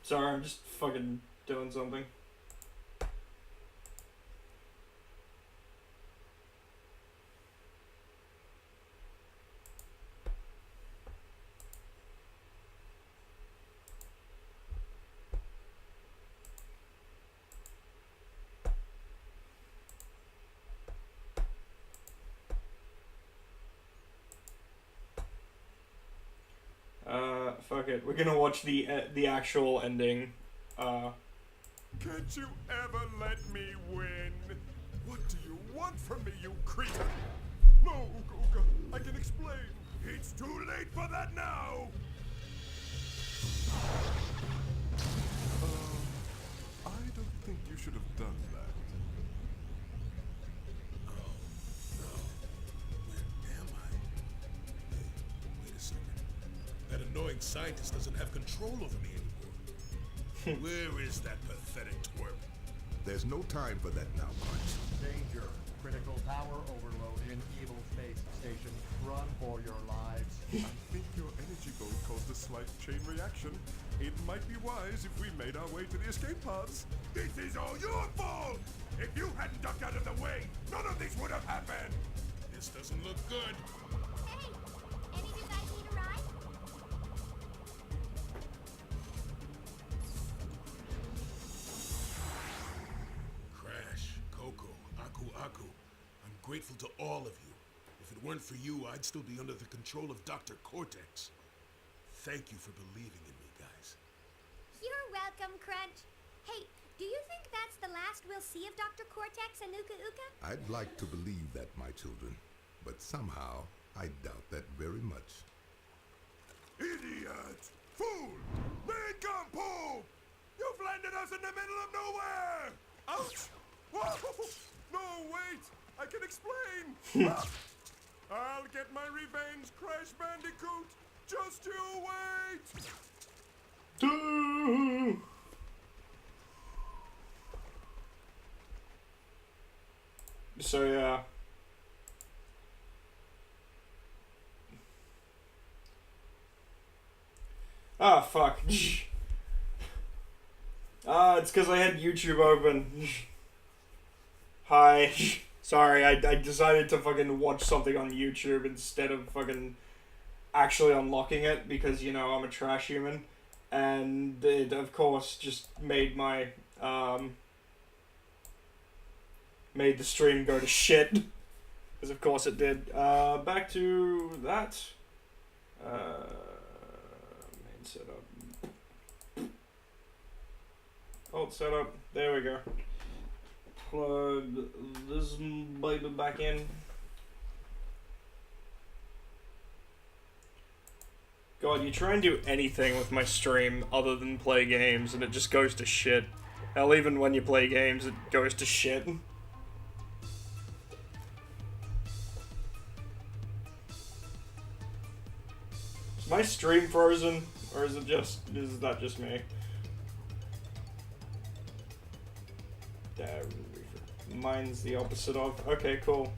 Sorry, I'm just fucking doing something. Fuck it. We're gonna watch the actual ending. Can't you ever let me win? What do you want from me, you cretin? No, Goga, I can explain. It's too late for that now! I don't think you should have done that. Where am I? Hey, wait a second. That annoying scientist doesn't have control over me anymore. Where is that pathetic twerp? There's no time for that now, Crunch. Danger. Critical power overload in Evil Space Station. Run for your lives. I think your energy goal caused a slight chain reaction. It might be wise if we made our way to the escape pods. This is all your fault! If you hadn't ducked out of the way, none of this would have happened! This doesn't look good. Hey, any of you guys need a ride? Crash, Coco, Aku, I'm grateful to all of you. If it weren't for you, I'd still be under the control of Dr. Cortex. Thank you for believing in me, guys. You're welcome, Crunch. Hey, Do you think that's the last we'll see of Dr. Cortex and Uka Uka? I'd like to believe that, my children, but somehow I doubt that very much. Idiot! Fool! Nincompoop! You've landed us in the middle of nowhere! Ouch! Whoa! No, wait! I can explain! I'll get my revenge, Crash Bandicoot! Just you wait! So yeah. Ah, fuck. It's because I had YouTube open. Hi. Sorry, I decided to fucking watch something on YouTube instead of fucking actually unlocking it because, you know, I'm a trash human. And it, of course, just made my, made the stream go to shit. Because of course it did. Back to that. Main setup. Alt setup. There we go. Plug this baby back in. God, you try and do anything with my stream other than play games and it just goes to shit. Hell, even when you play games, it goes to shit. Is my stream frozen? Or is that just me? Mine's the opposite of. Okay, cool.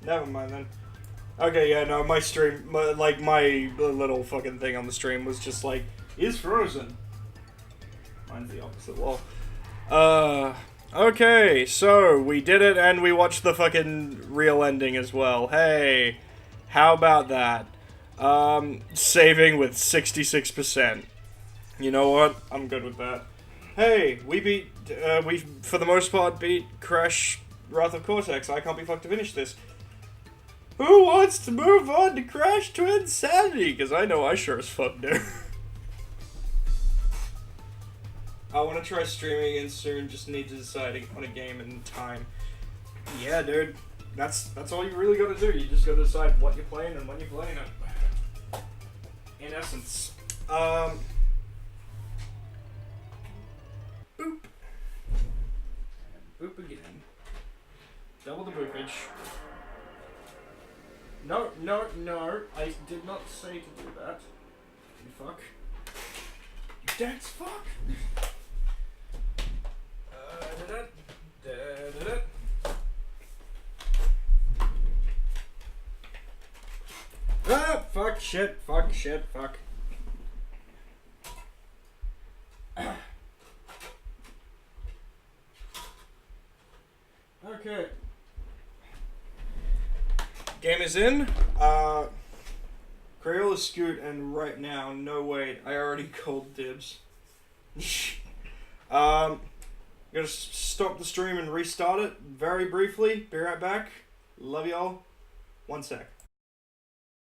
Never mind then. Okay, yeah, no, my stream, my little fucking thing on the stream was just like, is frozen. Mine's the opposite. Well, okay, so we did it and we watched the fucking real ending as well. Hey, how about that? Saving with 66%. You know what? I'm good with that. Hey, we beat, we for the most part beat Crash Wrath of Cortex. I can't be fucked to finish this. Who wants to move on to Crash to Insanity? Because I know I sure as fuck do. I want to try streaming again soon, just need to decide on a game and time. Yeah, dude. That's all you really gotta do. You just gotta decide what you're playing and when you're playing it. In essence. Boop. And boop again. Double the boopage. No, no, no. I did not say to do that. You fuck. You dance fuck. Ah, fuck, shit, fuck, shit, fuck. Okay. Game is in. Crayola Scoot, and right now, no wait, I already called dibs. I'm gonna stop the stream and restart it very briefly. Be right back. Love y'all. 1 sec.